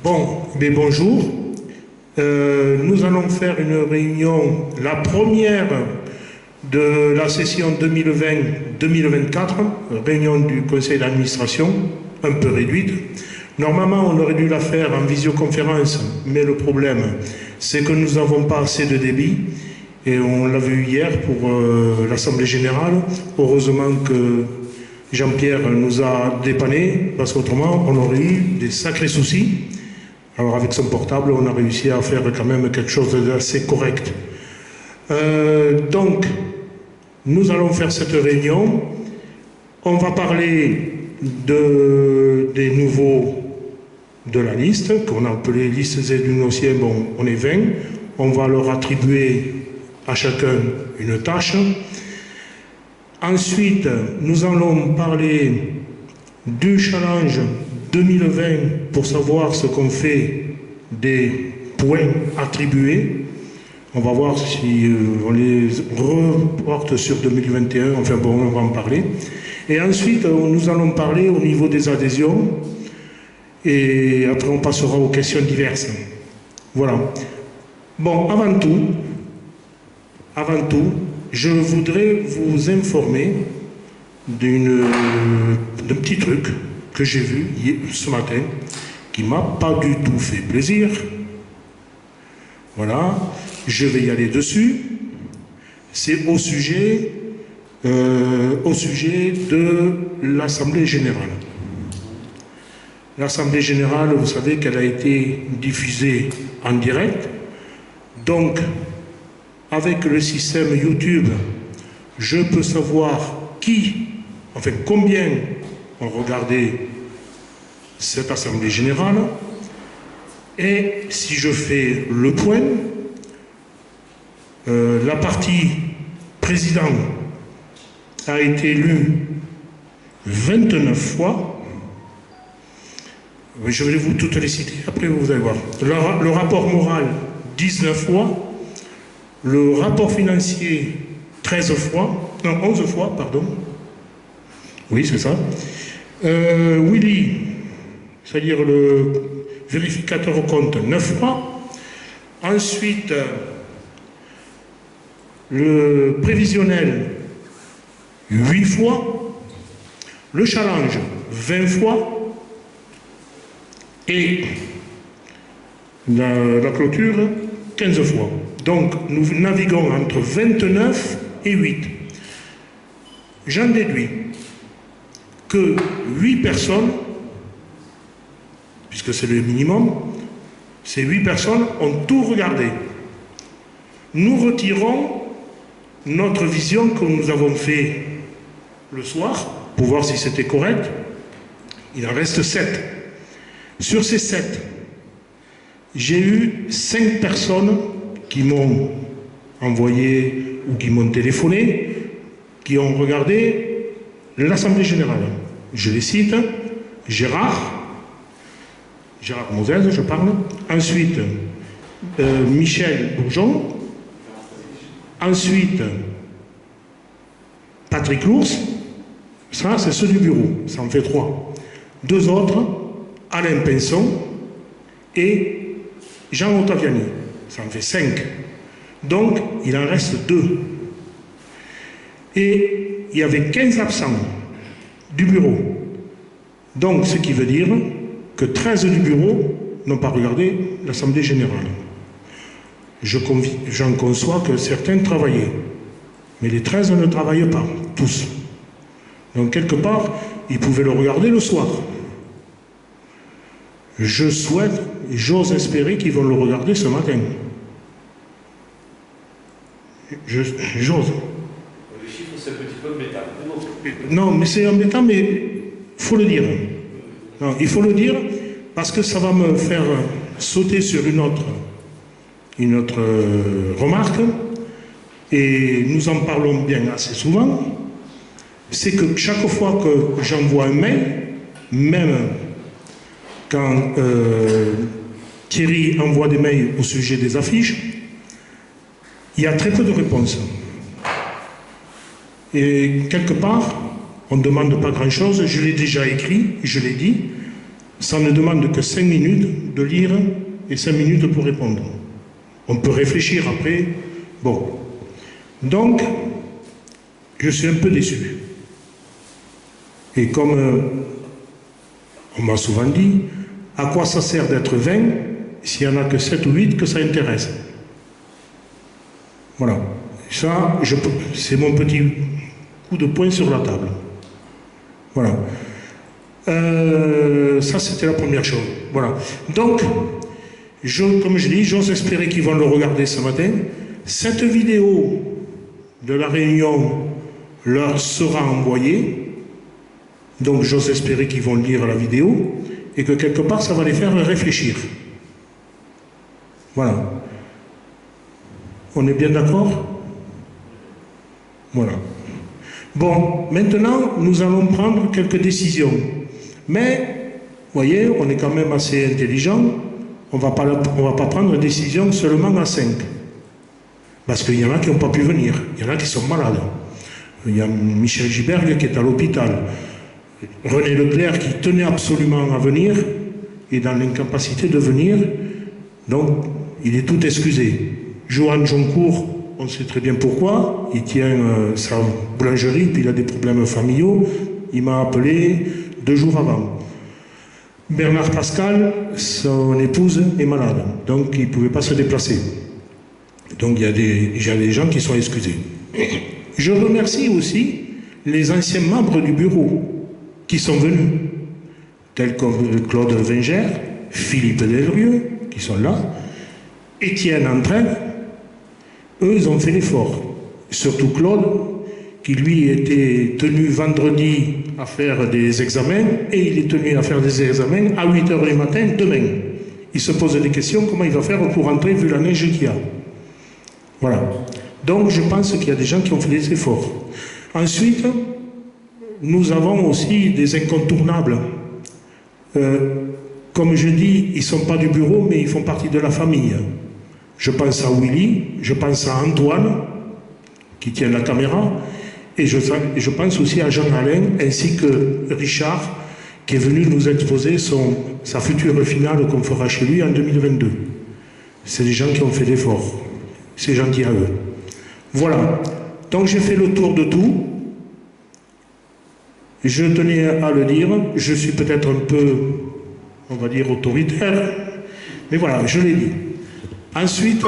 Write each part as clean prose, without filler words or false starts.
Bon, mais bonjour. Nous allons faire une réunion, la première de la session 2020-2024, réunion du conseil d'administration, un peu réduite. Normalement, on aurait dû la faire en visioconférence, mais le problème, c'est que nous n'avons pas assez de débit. Et on l'a vu hier pour l'Assemblée générale. Heureusement que Jean-Pierre nous a dépanné, parce qu'autrement, on aurait eu des sacrés soucis. Alors avec son portable, on a réussi à faire quand même quelque chose d'assez correct. Donc, nous allons faire cette réunion. On va parler des nouveaux de la liste, qu'on a appelé listes édunotiens. Bon, on est 20. On va leur attribuer à chacun une tâche. Ensuite, nous allons parler du challenge 2020 pour savoir ce qu'on fait des points attribués. On va voir si on les reporte sur 2021, enfin bon, on va en parler. Et ensuite, nous allons parler au niveau des adhésions et après on passera aux questions diverses. Voilà. Bon, avant tout, je voudrais vous informer d'un petit truc que j'ai vu ce matin, qui ne m'a pas du tout fait plaisir. Voilà, je vais y aller dessus. C'est au sujet de l'Assemblée générale. L'Assemblée générale, vous savez qu'elle a été diffusée en direct. Donc, avec le système YouTube, je peux savoir combien ont regardé cette Assemblée générale. Et si je fais le point, la partie président a été élue 29 fois. Je vais vous toutes les citer, après vous allez voir. Le rapport moral, 19 fois. Le rapport financier, 11 fois, pardon. Oui, c'est ça. Willy, c'est-à-dire le vérificateur au compte, 9 fois. Ensuite, le prévisionnel, 8 fois. Le challenge, 20 fois. Et la clôture, 15 fois. Donc, nous naviguons entre 29 et 8. J'en déduis que 8 personnes, puisque c'est le minimum, ces 8 personnes ont tout regardé. Nous retirons notre vision que nous avons fait le soir, pour voir si c'était correct. Il en reste 7. Sur ces 7, j'ai eu 5 personnes qui m'ont envoyé ou qui m'ont téléphoné, qui ont regardé l'Assemblée générale. Je les cite: Gérard Moselle, je parle. Ensuite, Michel Bourgeon. Ensuite, Patrick Lours. Ça, c'est ceux du bureau. Ça en fait 3. 2 autres, Alain Pinson et Jean Ottaviani. Ça en fait 5. Donc, il en reste 2. Et il y avait 15 absents du bureau. Donc, ce qui veut dire que 13 du bureau n'ont pas regardé l'Assemblée générale. J'en conçois que certains travaillaient. Mais les 13 ne travaillent pas, tous. Donc, quelque part, ils pouvaient le regarder le soir. Je souhaite et j'ose espérer qu'ils vont le regarder ce matin. J'ose. Le chiffre, c'est un petit peu embêtant. Non, mais c'est embêtant, mais il faut le dire. Non, il faut le dire parce que ça va me faire sauter sur une autre remarque, et nous en parlons bien assez souvent. C'est que chaque fois que j'envoie un mail, même quand Thierry envoie des mails au sujet des affiches, il y a très peu de réponses. Et quelque part, on ne demande pas grand-chose. Je l'ai déjà écrit, je l'ai dit. ça ne demande que 5 minutes de lire et 5 minutes pour répondre. On peut réfléchir après. Bon. Donc, je suis un peu déçu. Et comme on m'a souvent dit, à quoi ça sert d'être 20 s'il n'y en a que 7 ou 8 que ça intéresse? Voilà. Ça, c'est mon petit coup de poing sur la table. Voilà. Ça, c'était la première chose. Voilà. Donc, comme je dis, j'ose espérer qu'ils vont le regarder ce matin. Cette vidéo de la réunion leur sera envoyée. Donc, j'ose espérer qu'ils vont lire la vidéo et que quelque part, ça va les faire réfléchir. Voilà. On est bien d'accord? Voilà. Bon, maintenant, nous allons prendre quelques décisions. Mais, vous voyez, on est quand même assez intelligent. On ne va pas prendre une décision seulement à 5. Parce qu'il y en a qui n'ont pas pu venir. Il y en a qui sont malades. Il y a Michel Giberg qui est à l'hôpital. René Leclerc qui tenait absolument à venir est dans l'incapacité de venir. Donc, il est tout excusé. Johan Joncourt, on sait très bien pourquoi. Il tient sa boulangerie, puis il a des problèmes familiaux. Il m'a appelé 2 jours avant. Bernard Pascal, son épouse est malade, donc il ne pouvait pas se déplacer. Donc il y a des gens qui sont excusés. Je remercie aussi les anciens membres du bureau qui sont venus, tels que Claude Vinger, Philippe Delrieux, qui sont là, Étienne Entraine. Eux, ils ont fait l'effort. Surtout Claude, qui lui était tenu vendredi à faire des examens, et il est tenu à faire des examens à 8 h du matin demain. Il se pose des questions, comment il va faire pour rentrer vu la neige qu'il y a. Voilà. Donc je pense qu'il y a des gens qui ont fait des efforts. Ensuite, nous avons aussi des incontournables. Comme je dis, ils ne sont pas du bureau, mais ils font partie de la famille. Je pense à Willy, je pense à Antoine, qui tient la caméra, et je pense aussi à Jean-Alain, ainsi que Richard, qui est venu nous exposer sa future finale qu'on fera chez lui en 2022. C'est des gens qui ont fait l'effort. C'est gentil à eux. Voilà. Donc j'ai fait le tour de tout. Je tenais à le dire. Je suis peut-être un peu, on va dire, autoritaire. Mais voilà, je l'ai dit. Ensuite,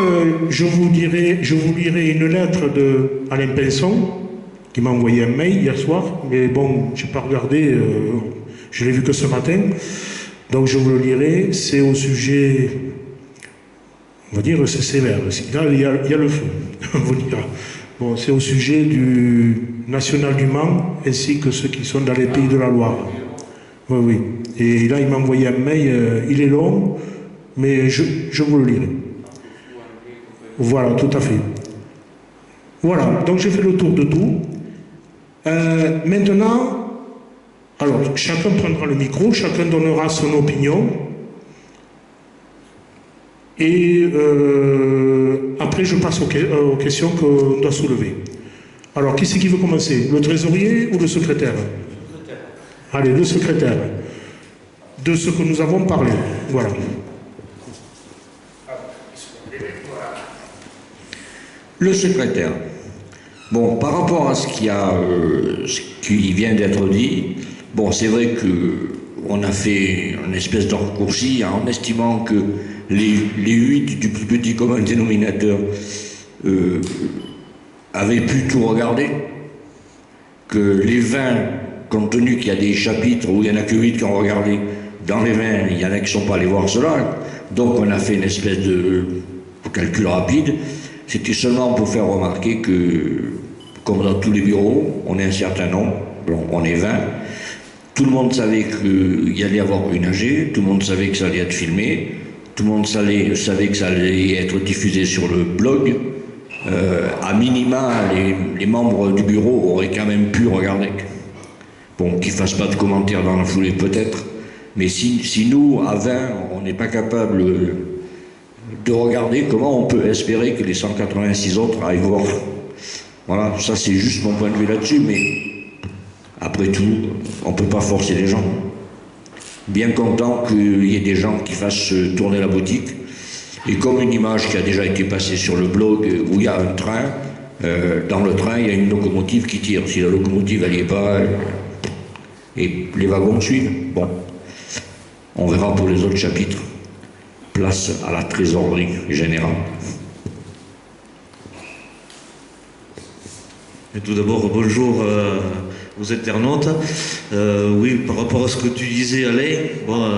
je vous lirai une lettre d'Alain Pinson, qui m'a envoyé un mail hier soir. Mais bon, je n'ai pas regardé. Je l'ai vu que ce matin. Donc je vous le lirai. C'est au sujet... On va dire c'est sévère. Là, il y a le feu, on vous dira. Bon, c'est au sujet du National du Mans, ainsi que ceux qui sont dans les Pays de la Loire. Oui, oui. Et là, il m'a envoyé un mail, il est long, mais je vous le lirai. Voilà, tout à fait. Voilà, donc j'ai fait le tour de tout. Maintenant, alors, chacun prendra le micro, chacun donnera son opinion. Et après, je passe aux questions qu'on doit soulever. Alors, qui c'est qui veut commencer? Le trésorier ou le secrétaire? Le secrétaire. Allez, le secrétaire. De ce que nous avons parlé. Voilà. Le secrétaire. Bon, par rapport à ce qui vient d'être dit, bon, c'est vrai qu'on a fait une espèce de raccourci en estimant que les 8 du plus petit commun dénominateur avaient pu tout regarder, que les 20, compte tenu qu'il y a des chapitres où il n'y en a que 8 qui ont regardé, dans les 20, il y en a qui ne sont pas allés voir cela, donc on a fait une espèce de calcul rapide. C'était seulement pour faire remarquer que, comme dans tous les bureaux, on est un certain nombre, on est 20, tout le monde savait qu'il y allait y avoir une AG, tout le monde savait que ça allait être filmé, tout le monde savait que ça allait être diffusé sur le blog. À minima, les membres du bureau auraient quand même pu regarder. Bon, qu'ils ne fassent pas de commentaires dans la foulée peut-être, mais si nous, à 20, on n'est pas capable de regarder, comment on peut espérer que les 186 autres aillent voir? Voilà, ça c'est juste mon point de vue là-dessus, mais après tout, on ne peut pas forcer les gens. bien content qu'il y ait des gens qui fassent tourner la boutique. Et comme une image qui a déjà été passée sur le blog, où il y a un train, dans le train, il y a une locomotive qui tire. Si la locomotive, elle n'y est pas, et les wagons suivent. Bon, on verra pour les autres chapitres. Place à la trésorerie générale. Et tout d'abord, bonjour aux internautes. Oui, par rapport à ce que tu disais, Alain, bon,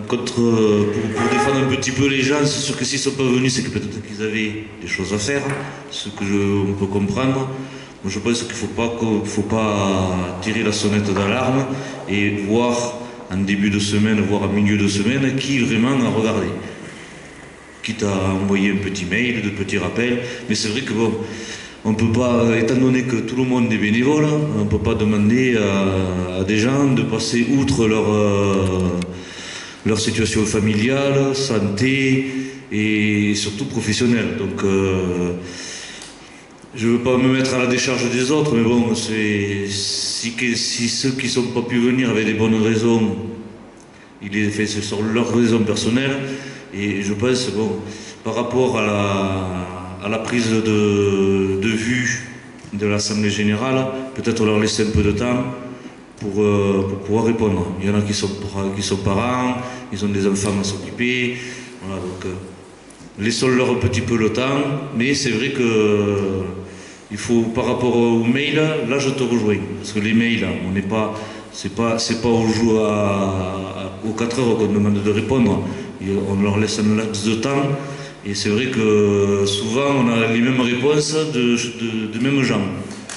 pour défendre un petit peu les gens, c'est sûr que s'ils ne sont pas venus, c'est que peut-être qu'ils avaient des choses à faire, ce que on peut comprendre. Moi, je pense qu'il ne faut pas tirer la sonnette d'alarme et voir en début de semaine, voire en milieu de semaine, qui vraiment a regardé. Quitte à envoyer un petit mail, de petits rappels, mais c'est vrai que bon, on ne peut pas, étant donné que tout le monde est bénévole, on ne peut pas demander à des gens de passer outre leur situation familiale, santé et surtout professionnelle. Donc je ne veux pas me mettre à la décharge des autres, mais bon, si ceux qui ne sont pas pu venir avaient des bonnes raisons, ce sont leurs raisons personnelles. Et je pense, bon, par rapport à la prise de vue de l'Assemblée Générale, peut-être leur laisser un peu de temps pour pouvoir répondre. Il y en a qui sont parents, ils ont des enfants à s'occuper, voilà, donc laissons-leur un petit peu le temps, mais c'est vrai que il faut, par rapport aux mails, là je te rejoins, parce que les mails, on n'est pas, c'est pas aux 4 heures qu'on demande de répondre, on leur laisse un laps de temps, et c'est vrai que souvent on a les mêmes réponses de mêmes gens.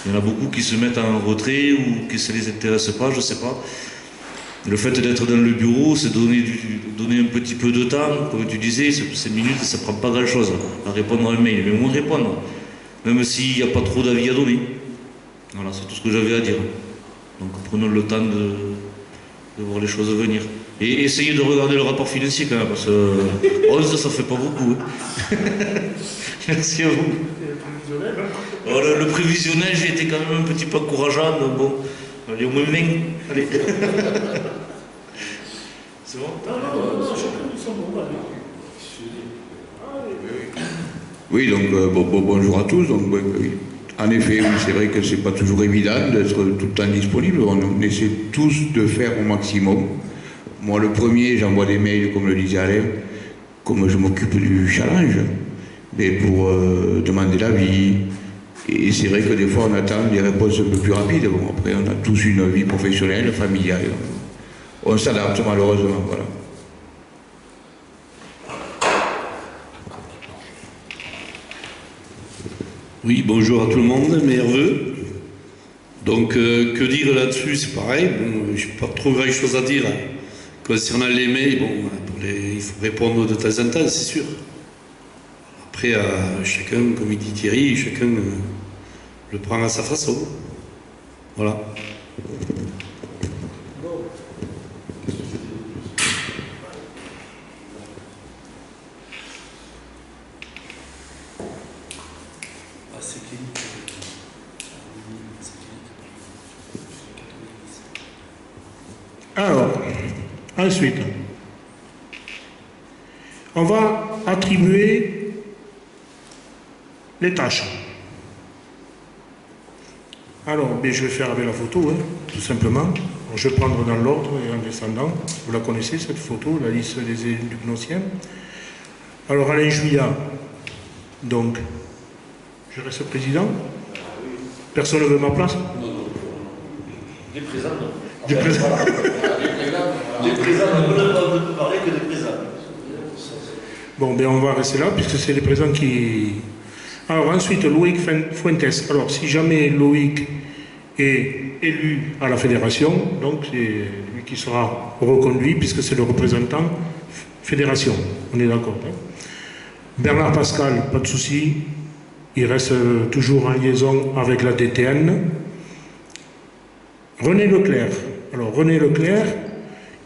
Il y en a beaucoup qui se mettent en retrait ou qui ne les intéresse pas, je ne sais pas. Le fait d'être dans le bureau, c'est donner un petit peu de temps, comme tu disais, 5 minutes, ça ne prend pas grand-chose à répondre à un mail, mais au moins répondre, même s'il n'y a pas trop d'avis à donner. Voilà, c'est tout ce que j'avais à dire. Donc prenons le temps de voir les choses venir. Et essayez de regarder le rapport financier quand même, parce que 11, ça fait pas beaucoup. Hein. Merci à vous. Alors, le prévisionnel, j'ai été quand même un petit peu encourageant, donc bon, allez, au moins 20. Allez. C'est bon? Oui, donc bonjour à tous. Donc, oui. En effet, oui, c'est vrai que c'est pas toujours évident d'être tout le temps disponible. On essaie tous de faire au maximum. Moi, le premier, j'envoie des mails, comme le disait Alain, comme je m'occupe du challenge, mais pour demander l'avis. Et c'est vrai que des fois, on attend des réponses un peu plus rapides. Bon, après, on a tous une vie professionnelle, familiale. On s'adapte malheureusement, voilà. Oui, bonjour à tout le monde, meilleurs vœux. Donc, que dire là-dessus, c'est pareil. Bon, je n'ai pas trop grand-chose à dire. Concernant les mails, bon, il faut répondre de temps en temps, c'est sûr. Après, chacun, comme il dit Thierry, chacun le prend à sa façon. Voilà. Alors, ensuite, on va attribuer les tâches. Alors, je vais faire avec la photo, hein, tout simplement. Je vais prendre dans l'ordre et en descendant. Vous la connaissez, cette photo, la liste des élus gnossiens. Alors, Alain Juillat, donc, je reste président. Personne ne veut ma place? Des présents, non? Des présents. Des présents, on ne peut parler que des présents. Bon, on va rester là, puisque c'est les présents qui... Alors ensuite, Loïc Fuentes. Alors, si jamais Loïc est élu à la fédération, donc c'est lui qui sera reconduit, puisque c'est le représentant fédération. On est d'accord, hein? Bernard Pascal, pas de souci. Il reste toujours en liaison avec la DTN. René Leclerc. Alors, René Leclerc,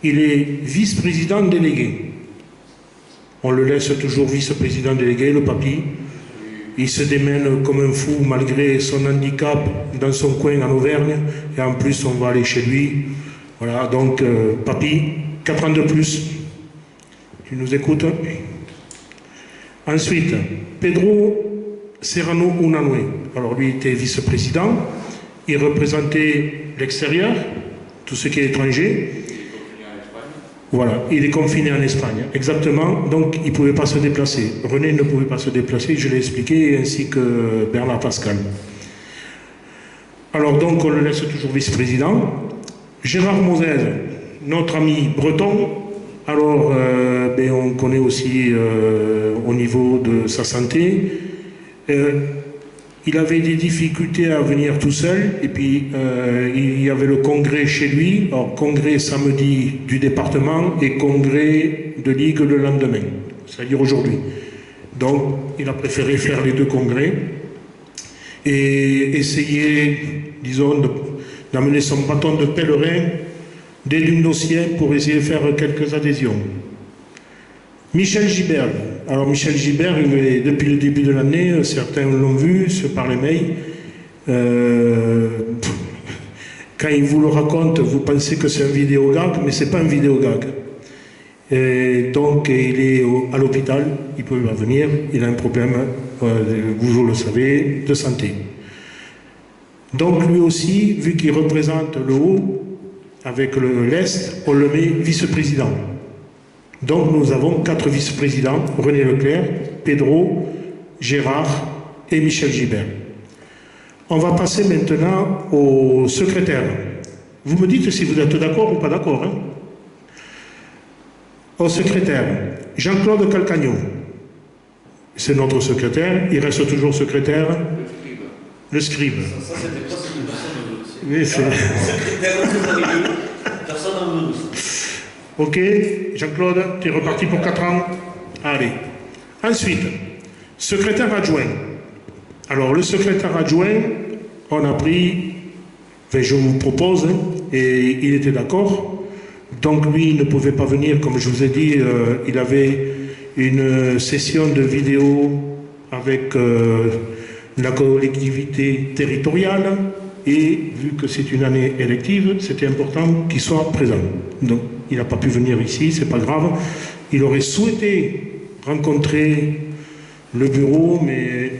il est vice-président délégué. On le laisse toujours vice-président délégué, le papy. Il se démène comme un fou malgré son handicap dans son coin en Auvergne. Et en plus, on va aller chez lui. Voilà, donc, papy, 4 ans de plus. Tu nous écoutes? Ensuite, Pedro Serrano Unanue. Alors, lui était vice-président. Il représentait l'extérieur, tout ce qui est étranger. Voilà, il est confiné en Espagne, exactement, donc il ne pouvait pas se déplacer. René ne pouvait pas se déplacer, je l'ai expliqué, ainsi que Bernard Pascal. Alors donc on le laisse toujours vice-président. Gérard Mosès, notre ami breton, alors on connaît aussi au niveau de sa santé. Il avait des difficultés à venir tout seul, et puis il y avait le congrès chez lui, alors congrès samedi du département et congrès de ligue le lendemain, c'est-à-dire aujourd'hui. Donc il a préféré faire les deux congrès et essayer, disons, d'amener son bâton de pèlerin des Lunosiens pour essayer de faire quelques adhésions. Michel Gibert. Alors Michel Gibert, depuis le début de l'année, certains l'ont vu par les mails. Quand il vous le raconte, vous pensez que c'est un vidéogag, mais ce n'est pas un vidéogag. Et donc il est à l'hôpital, il peut pas venir, il a un problème, vous le savez, de santé. Donc lui aussi, vu qu'il représente le haut, avec l'Est, on le met vice-président. Donc nous avons 4 vice-présidents, René Leclerc, Pedro, Gérard et Michel Gibert. On va passer maintenant au secrétaire. Vous me dites si vous êtes d'accord ou pas d'accord. Hein? Au secrétaire, Jean-Claude Calcagno. C'est notre secrétaire, il reste toujours secrétaire. Le scribe. Ça c'était pas ce que personne ne Oui, c'est... Personne n'en veut. Ok, Jean-Claude, tu es reparti pour 4 ans. Allez. Ensuite, secrétaire adjoint. Alors, le secrétaire adjoint, on a pris, enfin, je vous propose, et il était d'accord. Donc, lui, il ne pouvait pas venir, comme je vous ai dit, il avait une session de vidéo avec la collectivité territoriale, et vu que c'est une année élective, c'était important qu'il soit présent. Donc, il n'a pas pu venir ici, c'est pas grave. Il aurait souhaité rencontrer le bureau, mais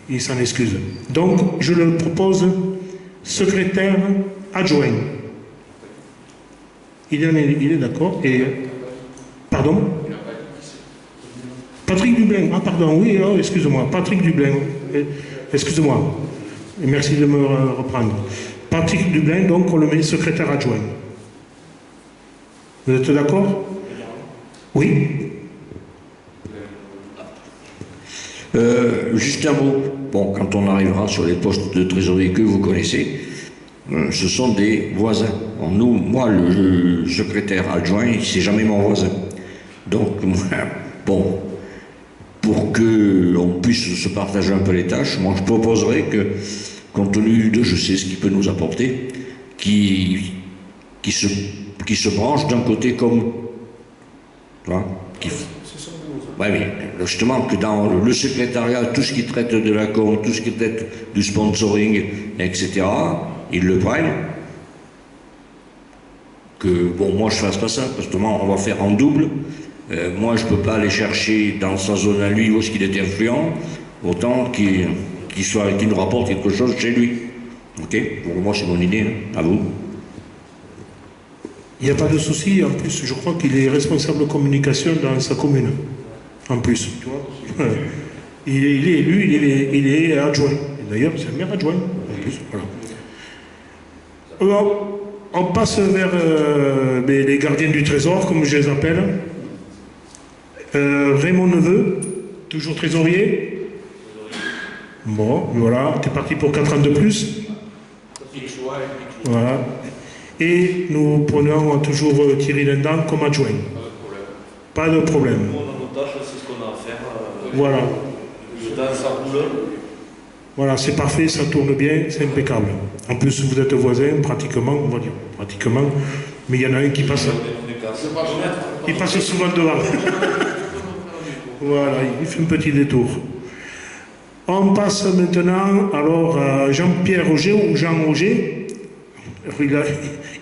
il s'en excuse. Donc, je le propose secrétaire adjoint. Il est d'accord. Et pardon? Patrick Dublin. Ah, pardon, oui, oh, excuse-moi. Patrick Dublin. Excuse-moi. Merci de me reprendre. Patrick Dublin, donc, on le met secrétaire adjoint. Vous êtes d'accord? Oui. Juste un mot. Bon, quand on arrivera sur les postes de trésorier que vous connaissez, ce sont des voisins. Bon, moi, le secrétaire adjoint, c'est jamais mon voisin. Donc, bon, pour qu'on puisse se partager un peu les tâches, moi je proposerais que, compte tenu de je sais ce qu'il peut nous apporter, qui se branche d'un côté comme... Tu vois, oui, mais justement que dans le secrétariat, tout ce qui traite de la com, tout ce qui traite du sponsoring, etc., ils le prennent. Que, bon, moi je fasse pas ça, parce que moi on va faire en double. Moi je peux pas aller chercher dans sa zone à lui où est-ce qu'il est influent, autant qu'il nous rapporte quelque chose chez lui. Ok? Pour moi c'est mon idée, hein. À vous. Il n'y a pas de souci, en plus je crois qu'il est responsable de communication dans sa commune. En plus, tu vois. Il est élu, il est adjoint. D'ailleurs, c'est le maire adjoint. En plus, voilà. Alors, on passe vers les gardiens du trésor, comme je les appelle. Raymond Neveu, toujours trésorier. Bon, voilà, tu es parti pour 4 ans de plus. Voilà. Et nous prenons toujours Thierry Lindan comme adjoint. Pas de problème. C'est ce qu'on a à faire. Voilà. Le temps, ça roule. Voilà, c'est parfait, ça tourne bien, c'est impeccable. En plus, vous êtes voisins, pratiquement, on va dire, pratiquement, mais il y en a un qui passe. Il passe souvent devant. Voilà, il fait un petit détour. On passe maintenant alors à Jean-Pierre Roger ou Jean Roger.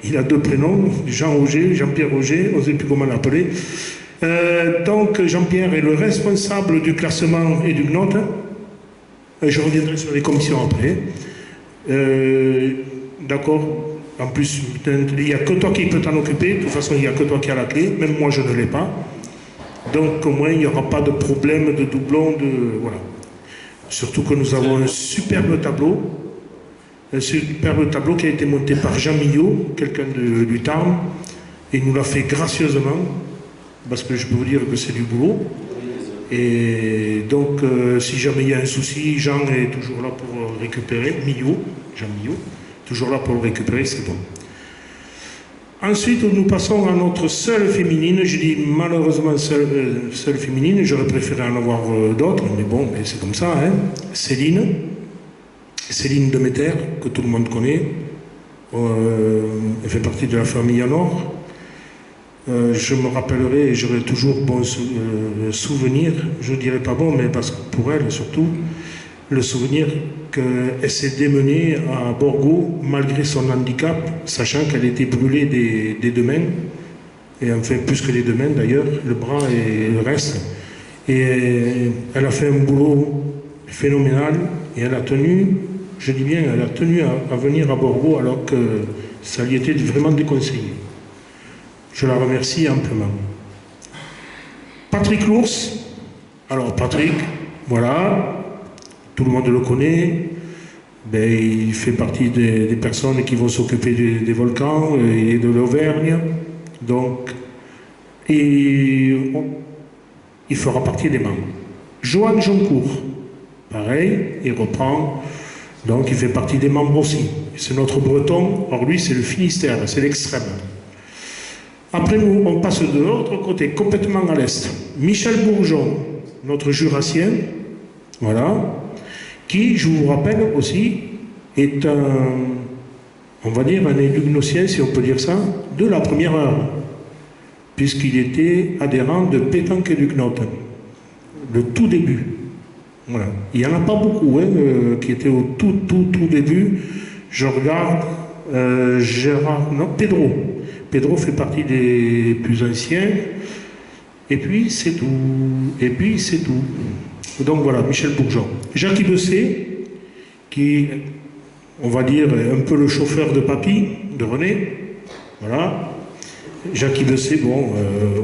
Il a 2 prénoms, Jean-Roger, Jean-Pierre Roger, on ne sait plus comment l'appeler. Donc Jean-Pierre est le responsable du classement et du GNOT. Je reviendrai sur les commissions après. D'accord. En plus, il n'y a que toi qui peux t'en occuper. De toute façon, il n'y a que toi qui as la clé. Même moi, je ne l'ai pas. Donc au moins, il n'y aura pas de problème de doublon. Voilà. Surtout que nous avons un superbe tableau. Un superbe tableau qui a été monté par Jean Millot, quelqu'un du Tarn. Et il nous l'a fait gracieusement. Parce que je peux vous dire que c'est du boulot. Et donc, si jamais il y a un souci, Jean est toujours là pour récupérer. Jean Millot, toujours là pour le récupérer, c'est bon. Ensuite, nous passons à notre seule féminine. Je dis malheureusement seule féminine, j'aurais préféré en avoir d'autres, mais bon, mais c'est comme ça. Hein. Céline Demeter, que tout le monde connaît. Elle fait partie de la famille Anor. Je me rappellerai et j'aurai toujours bon souvenir, je ne dirais pas bon, mais parce que pour elle surtout, le souvenir qu'elle s'est démenée à Borgo malgré son handicap, sachant qu'elle était brûlée des 2 mains, et enfin plus que les 2 mains d'ailleurs, le bras et le reste. Et elle a fait un boulot phénoménal et elle a tenu, je dis bien, elle a tenu à venir à Borgo alors que ça lui était vraiment déconseillé. Je la remercie amplement. Patrick Lours. Alors Patrick, voilà, tout le monde le connaît. Ben, il fait partie des personnes qui vont s'occuper des volcans et de l'Auvergne. Donc, il fera partie des membres. Johan Joncourt, pareil, il reprend. Donc il fait partie des membres aussi. C'est notre breton. Or lui, c'est le Finistère, c'est l'extrême. Après nous, on passe de l'autre côté, complètement à l'est. Michel Bourgeon, notre jurassien, voilà, qui, je vous rappelle aussi, est on va dire, un élu gnocien, si on peut dire ça, de la première heure, puisqu'il était adhérent de Pétanque et du Gnot, le tout début. Voilà. Il n'y en a pas beaucoup qui étaient au tout début. Je regarde Pedro. Pedro fait partie des plus anciens. Et puis c'est tout. Et puis c'est tout. Donc voilà, Michel Bourgeon. Jacques Besset, qui, on va dire, est un peu le chauffeur de papy, de René. Voilà. Jacques Besset, bon,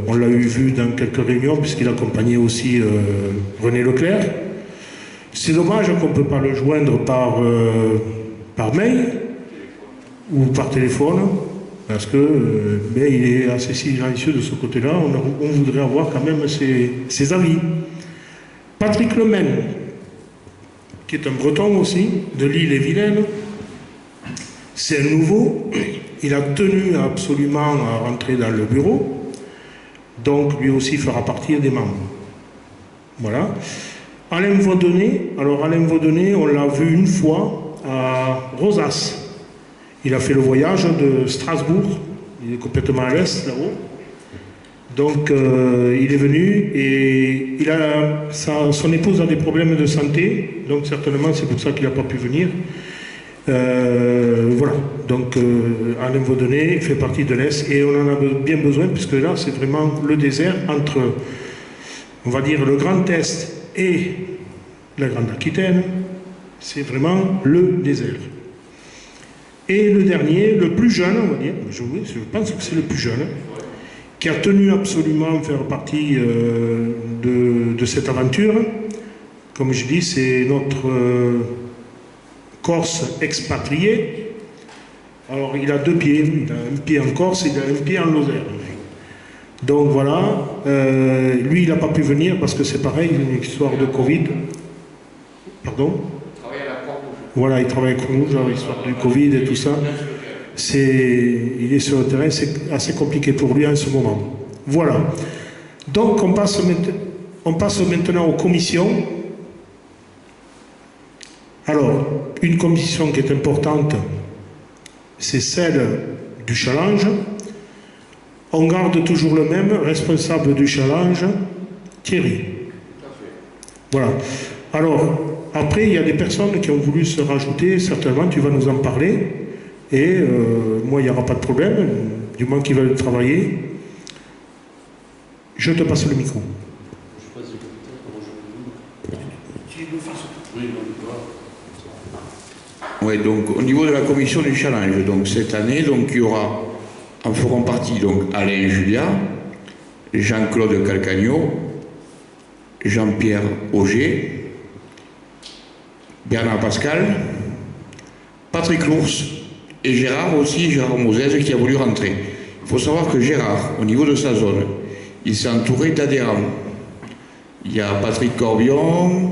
on l'a vu dans quelques réunions, puisqu'il accompagnait aussi René Leclerc. C'est dommage qu'on ne peut pas le joindre par mail ou par téléphone, parce que mais il est assez silencieux de ce côté-là. On voudrait avoir quand même ses avis. Patrick Lemaine, qui est un breton aussi, de l'Île-et-Vilaine, c'est un nouveau. Il a tenu absolument à rentrer dans le bureau, donc lui aussi fera partie des membres. Voilà. Alain Vaudonnet, alors Alain Vaudonnet, on l'a vu une fois à Rosas. Il a fait le voyage de Strasbourg, il est complètement à l'est là-haut. Donc il est venu et son épouse a des problèmes de santé, donc certainement c'est pour ça qu'il n'a pas pu venir. Voilà, donc Alain Vaudonnet fait partie de l'Est et on en a bien besoin puisque là c'est vraiment le désert entre, on va dire, le Grand Est et la Grande Aquitaine. C'est vraiment le désert. Et le dernier, le plus jeune, on va dire, je pense que c'est le plus jeune, qui a tenu absolument à faire partie de cette aventure. Comme je dis, c'est notre Corse expatrié. Alors il a 2 pieds, il a un pied en Corse et il a un pied en Lozère. Donc voilà, lui il n'a pas pu venir parce que c'est pareil, une histoire de Covid. Pardon ? Voilà, il travaille avec nous dans l'histoire du Covid et tout ça. Il est sur le terrain, c'est assez compliqué pour lui en ce moment. Voilà. Donc on passe maintenant aux commissions. Alors, une commission qui est importante, c'est celle du challenge. On garde toujours le même, responsable du challenge, Thierry. Voilà. Alors, après, il y a des personnes qui ont voulu se rajouter, certainement, tu vas nous en parler. Et moi, il n'y aura pas de problème, du moins qu'ils veulent travailler. Je te passe le micro. Oui, donc au niveau de la commission du challenge, donc cette année, donc il y aura, en feront partie donc Alain Julia, Jean-Claude Calcagno, Jean-Pierre Auger, Bernard Pascal, Patrick Lours et Gérard aussi, Gérard Mosès qui a voulu rentrer. Il faut savoir que Gérard, au niveau de sa zone, il s'est entouré d'adhérents. Il y a Patrick Corbion,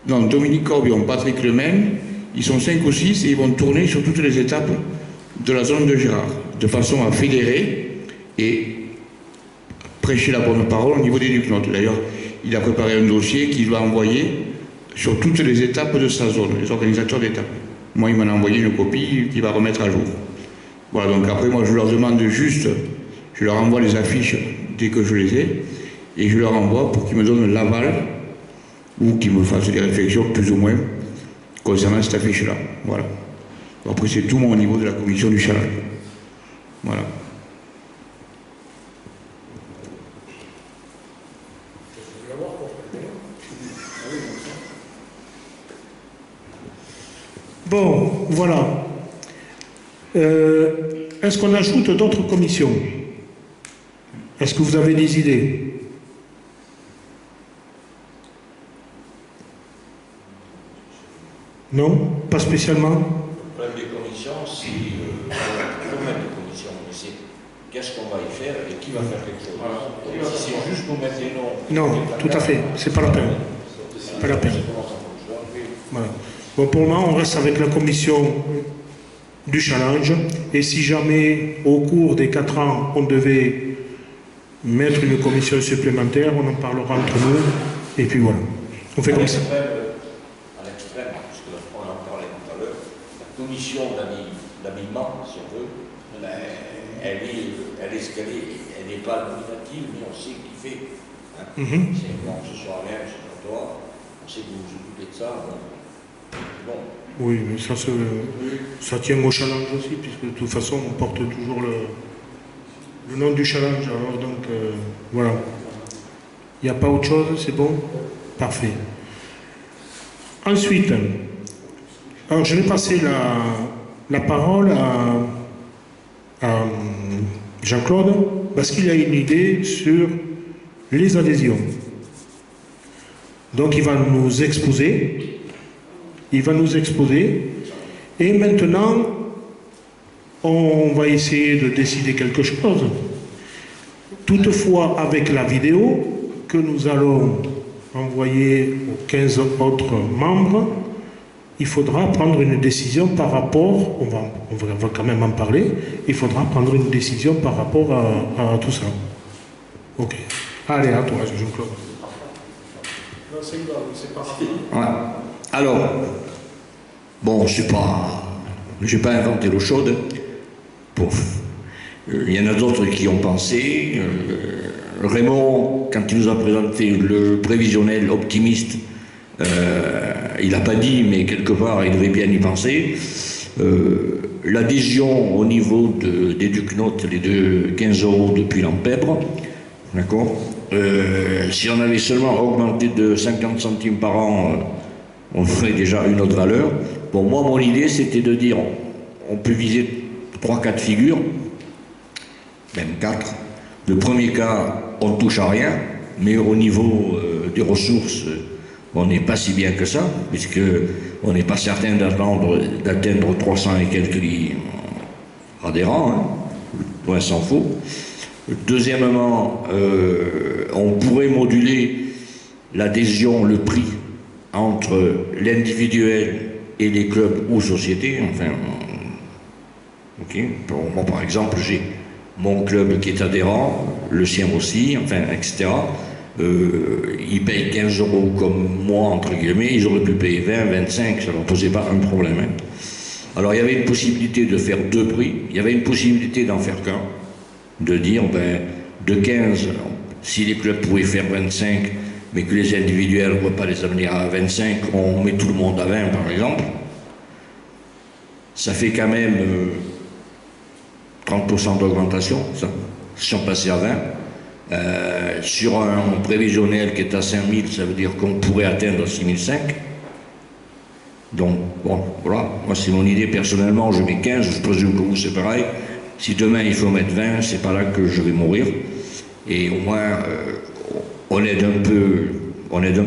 non, Dominique Corbion, Patrick Lemaine, ils sont 5 ou 6 et ils vont tourner sur toutes les étapes de la zone de Gérard, de façon à fédérer et prêcher la bonne parole au niveau des Ducnotes. D'ailleurs, il a préparé un dossier qu'il va envoyer sur toutes les étapes de sa zone, les organisateurs d'étapes. Moi, il m'en a envoyé une copie qu'il va remettre à jour. Voilà, donc après, moi, je leur demande juste, je leur envoie les affiches dès que je les ai, et je leur envoie pour qu'ils me donnent l'aval, ou qu'ils me fassent des réflexions, plus ou moins, concernant cette affiche-là. Voilà. Après, c'est tout moi au niveau de la commission du challenge. Voilà. Bon, voilà. Est-ce qu'on ajoute d'autres commissions? Est-ce que vous avez des idées? Non? Pas spécialement? Le problème des commissions, c'est on a toujours mettre des commissions, mais c'est qu'est-ce qu'on va y faire et qui va faire quelque chose. Voilà. Si c'est juste nous mettre des noms. Non, tout à fait, c'est pas la peine. C'est pas la peine. Voilà. Bon, pour le moment, on reste avec la commission du challenge, et si jamais, au cours des 4 ans, on devait mettre une commission supplémentaire, on en parlera entre nous, et puis voilà. On fait comme ça. À l'extrême, parce qu'on en parlait tout à l'heure, la commission d'habillement, si on veut, elle est ce qu'elle est. Elle n'est pas nominative, mais on sait qui fait. Hein. C'est bon, ce soir même, ce soir toi, on sait que vous vous occupez de ça. Bon. Oui, mais ça tient au challenge aussi, puisque de toute façon, on porte toujours le nom du challenge. Alors donc, voilà. Il n'y a pas autre chose, c'est bon? Parfait. Ensuite, alors je vais passer la parole à Jean-Claude, parce qu'il a une idée sur les adhésions. Donc il va nous exposer. Et maintenant, on va essayer de décider quelque chose. Toutefois, avec la vidéo que nous allons envoyer aux 15 autres membres, il faudra prendre une décision par rapport, on va quand même en parler, il faudra prendre une décision par rapport à tout ça. Ok. Allez, à toi, Jean-Claude. Non, c'est pas rapide. Ouais. Alors, bon, je n'ai pas inventé l'eau chaude. Bon, il y en a d'autres qui ont pensé. Raymond, quand il nous a présenté le prévisionnel optimiste, il n'a pas dit, mais quelque part, il devait bien y penser. L'adhésion au niveau des Ducnotes, les 15 € depuis l'Empèbre, d'accord. Si on avait seulement augmenté de 50 centimes par an, on ferait déjà une autre valeur. Bon, moi, mon idée, c'était de dire, on peut viser 3-4 figures, même 4. Le premier cas, on ne touche à rien, mais au niveau des ressources, on n'est pas si bien que ça, puisqu'on n'est pas certain d'atteindre 300 et quelques adhérents, hein. Loin s'en faut. Deuxièmement, on pourrait moduler l'adhésion, le prix, entre l'individuel et les clubs ou sociétés. Enfin, ok. Moi, par exemple, j'ai mon club qui est adhérent, le sien aussi, enfin, etc. Ils payent 15 € comme moi, entre guillemets, ils auraient pu payer 20, 25, ça ne leur posait pas un problème. Hein. Alors, il y avait une possibilité de faire 2 prix, il y avait une possibilité d'en faire qu'un, de dire, ben, de 15, si les clubs pouvaient faire 25, mais que les individuels ne vont pas les amener à 25, on met tout le monde à 20 par exemple. ça fait quand même 30% d'augmentation, ça. Si on passait à 20. Sur un prévisionnel qui est à 5000, ça veut dire qu'on pourrait atteindre 6005. Donc, bon, voilà, moi c'est mon idée personnellement, je mets 15, je présume que vous c'est pareil. Si demain il faut mettre 20, c'est pas là que je vais mourir. Et au moins, on aide un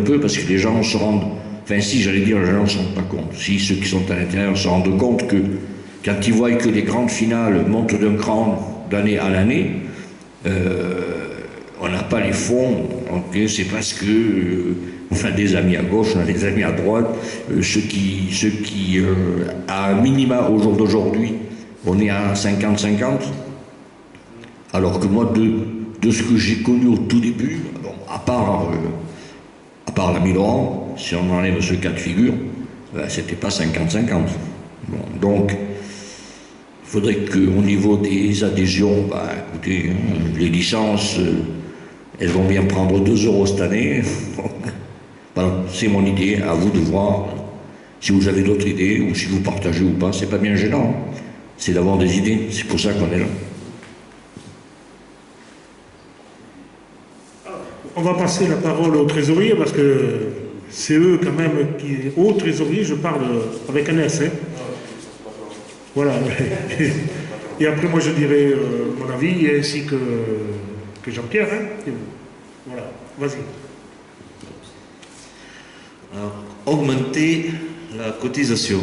peu parce que les gens se rendent, enfin si j'allais dire, les gens ne se rendent pas compte. Si ceux qui sont à l'intérieur se rendent compte que quand ils voient que les grandes finales montent d'un cran d'année à l'année, on n'a pas les fonds, okay, c'est parce que on a des amis à gauche, on a des amis à droite, ceux qui à minima au jour d'aujourd'hui, on est à 50-50, alors que moi, de ce que j'ai connu au tout début, bon, à part la Milan, si on enlève ce cas de figure, c'était pas 50-50. Bon, donc, il faudrait qu'au niveau des adhésions, écoutez, les licences, elles vont bien prendre 2 € cette année. Voilà, c'est mon idée, à vous de voir si vous avez d'autres idées ou si vous partagez ou pas. C'est pas bien gênant, c'est d'avoir des idées, c'est pour ça qu'on est là. On va passer la parole aux trésoriers parce que c'est eux quand même qui... Aux trésoriers, je parle avec un S. Hein. Voilà. Et après, moi, je dirai mon avis ainsi que Jean-Pierre. Hein. Voilà, vas-y. Alors, augmenter la cotisation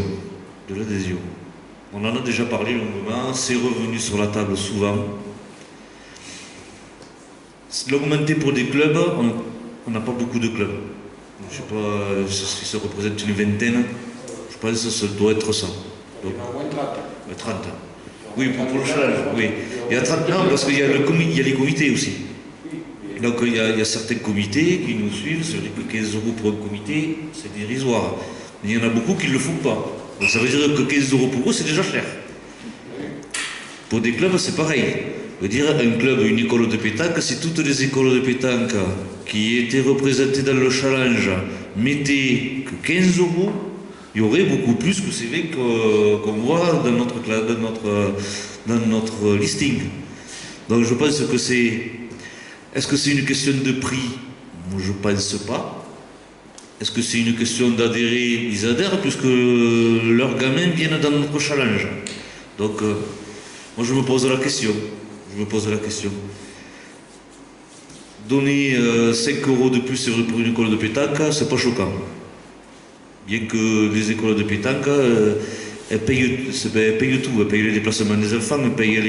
de l'adhésion. On en a déjà parlé longuement, c'est revenu sur la table souvent. L'augmenter pour des clubs, on n'a pas beaucoup de clubs. Je ne sais pas si ça représente une vingtaine, je pense que ça doit être ça. Donc, 30. Oui, pour le challenge, oui. Il y a 30 ans parce qu'il y a les comités aussi. Donc il y a certains comités qui nous suivent, c'est vrai que 15 € pour un comité, c'est dérisoire. Mais il y en a beaucoup qui ne le font pas. Donc ça veut dire que 15 € pour eux, c'est déjà cher. Pour des clubs, c'est pareil. Je veux dire, un club, une école de pétanque, si toutes les écoles de pétanque qui étaient représentées dans le challenge mettaient que 15 €, il y aurait beaucoup plus que ces 20 qu'on voit dans notre listing. Donc je pense que c'est... Est-ce que c'est une question de prix? Moi, je ne pense pas. Est-ce que c'est une question d'adhérer? Ils adhèrent puisque leurs gamins viennent dans notre challenge. Donc, moi, je me pose la question. Donner 5 € de plus pour une école de pétanque, c'est pas choquant. Bien que les écoles de pétanque, elles payent tout. Elles payent les déplacements des enfants, elles payent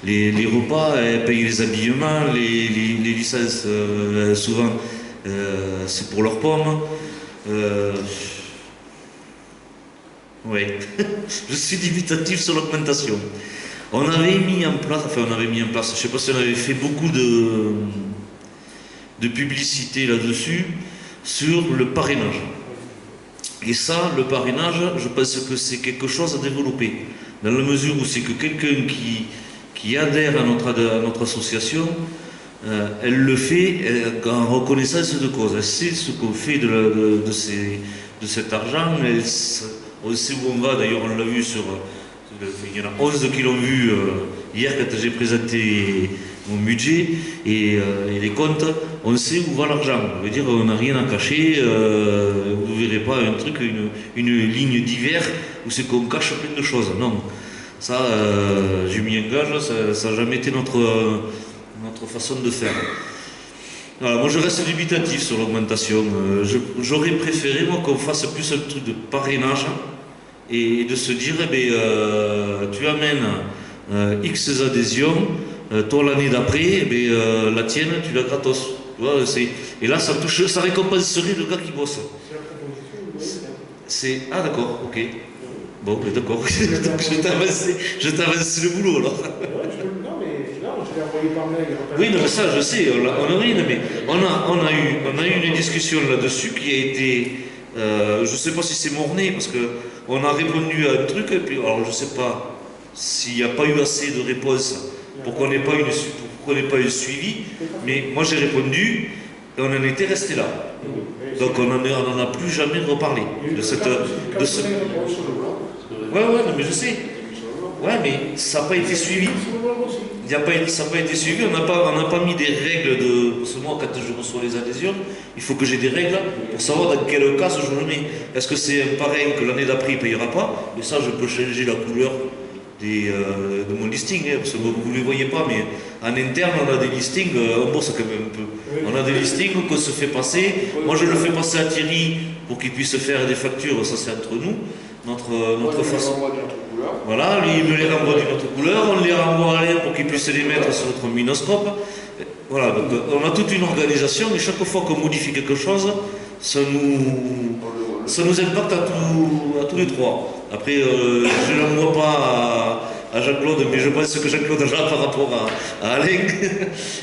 les repas, elles payent les habillements, les licences, souvent, c'est pour leurs pommes. Oui, je suis dubitatif sur l'augmentation. On avait mis en place, je ne sais pas si on avait fait beaucoup de publicité là-dessus, sur le parrainage. Et ça, le parrainage, je pense que c'est quelque chose à développer, dans la mesure où c'est que quelqu'un qui adhère à notre association, elle le fait en reconnaissance de cause. Elle sait ce qu'on fait de cet argent, on sait où on va, d'ailleurs on l'a vu il y en a 11 qui l'ont vu hier quand j'ai présenté mon budget et les comptes, on sait où va l'argent. Je veux dire, on n'a rien à cacher, vous ne verrez pas un truc, une ligne divers où c'est qu'on cache plein de choses. Non, ça, je m'y engage, ça n'a jamais été notre façon de faire. Voilà, moi je reste dubitatif sur l'augmentation. J'aurais préféré moi qu'on fasse plus un truc de parrainage et de se dire, tu amènes X adhésions, toi l'année d'après, la tienne, tu l'as gratos. Tu vois, et là, ça récompenserait le gars qui bosse. Ah d'accord, ok. Bon, d'accord. je t'avance le boulot alors. Non, mais là, je l'ai envoyé par mail. Oui, non, mais ça, je sais, on a rien, mais on a eu une discussion là-dessus qui a été, je ne sais pas si c'est morné, parce qu'on a répondu à un truc, et puis, alors je ne sais pas s'il n'y a pas eu assez de réponses pour qu'on n'ait pas eu suivi, mais moi j'ai répondu, et on en était resté là. Donc on n'en a plus jamais reparlé de cette... Ouais, non, mais je sais. Ouais, mais ça n'a pas été suivi. Ça n'a pas été suivi. On n'a pas mis des règles de. Parce que moi, quand je reçois les adhésions, il faut que j'ai des règles pour savoir dans quel cas je le mets. Est-ce que c'est un parrain que l'année d'après il ne payera pas? Et ça, je peux changer la couleur de mon listing. Parce que vous ne les voyez pas, mais en interne, on a des listings. On bosse quand même un peu. On a des listings qu'on se fait passer. Moi, je le fais passer à Thierry pour qu'il puisse faire des factures. Ça, c'est entre nous. Notre façon. Voilà, lui il me les renvoie d'une autre couleur, on les renvoie à Alain pour qu'il puisse les mettre sur notre minoscope. Voilà, donc on a toute une organisation et chaque fois qu'on modifie quelque chose, ça nous impacte à tous les trois. Après, je ne l'envoie pas à Jean-Claude, mais je pense que Jean-Claude a par rapport à Alain.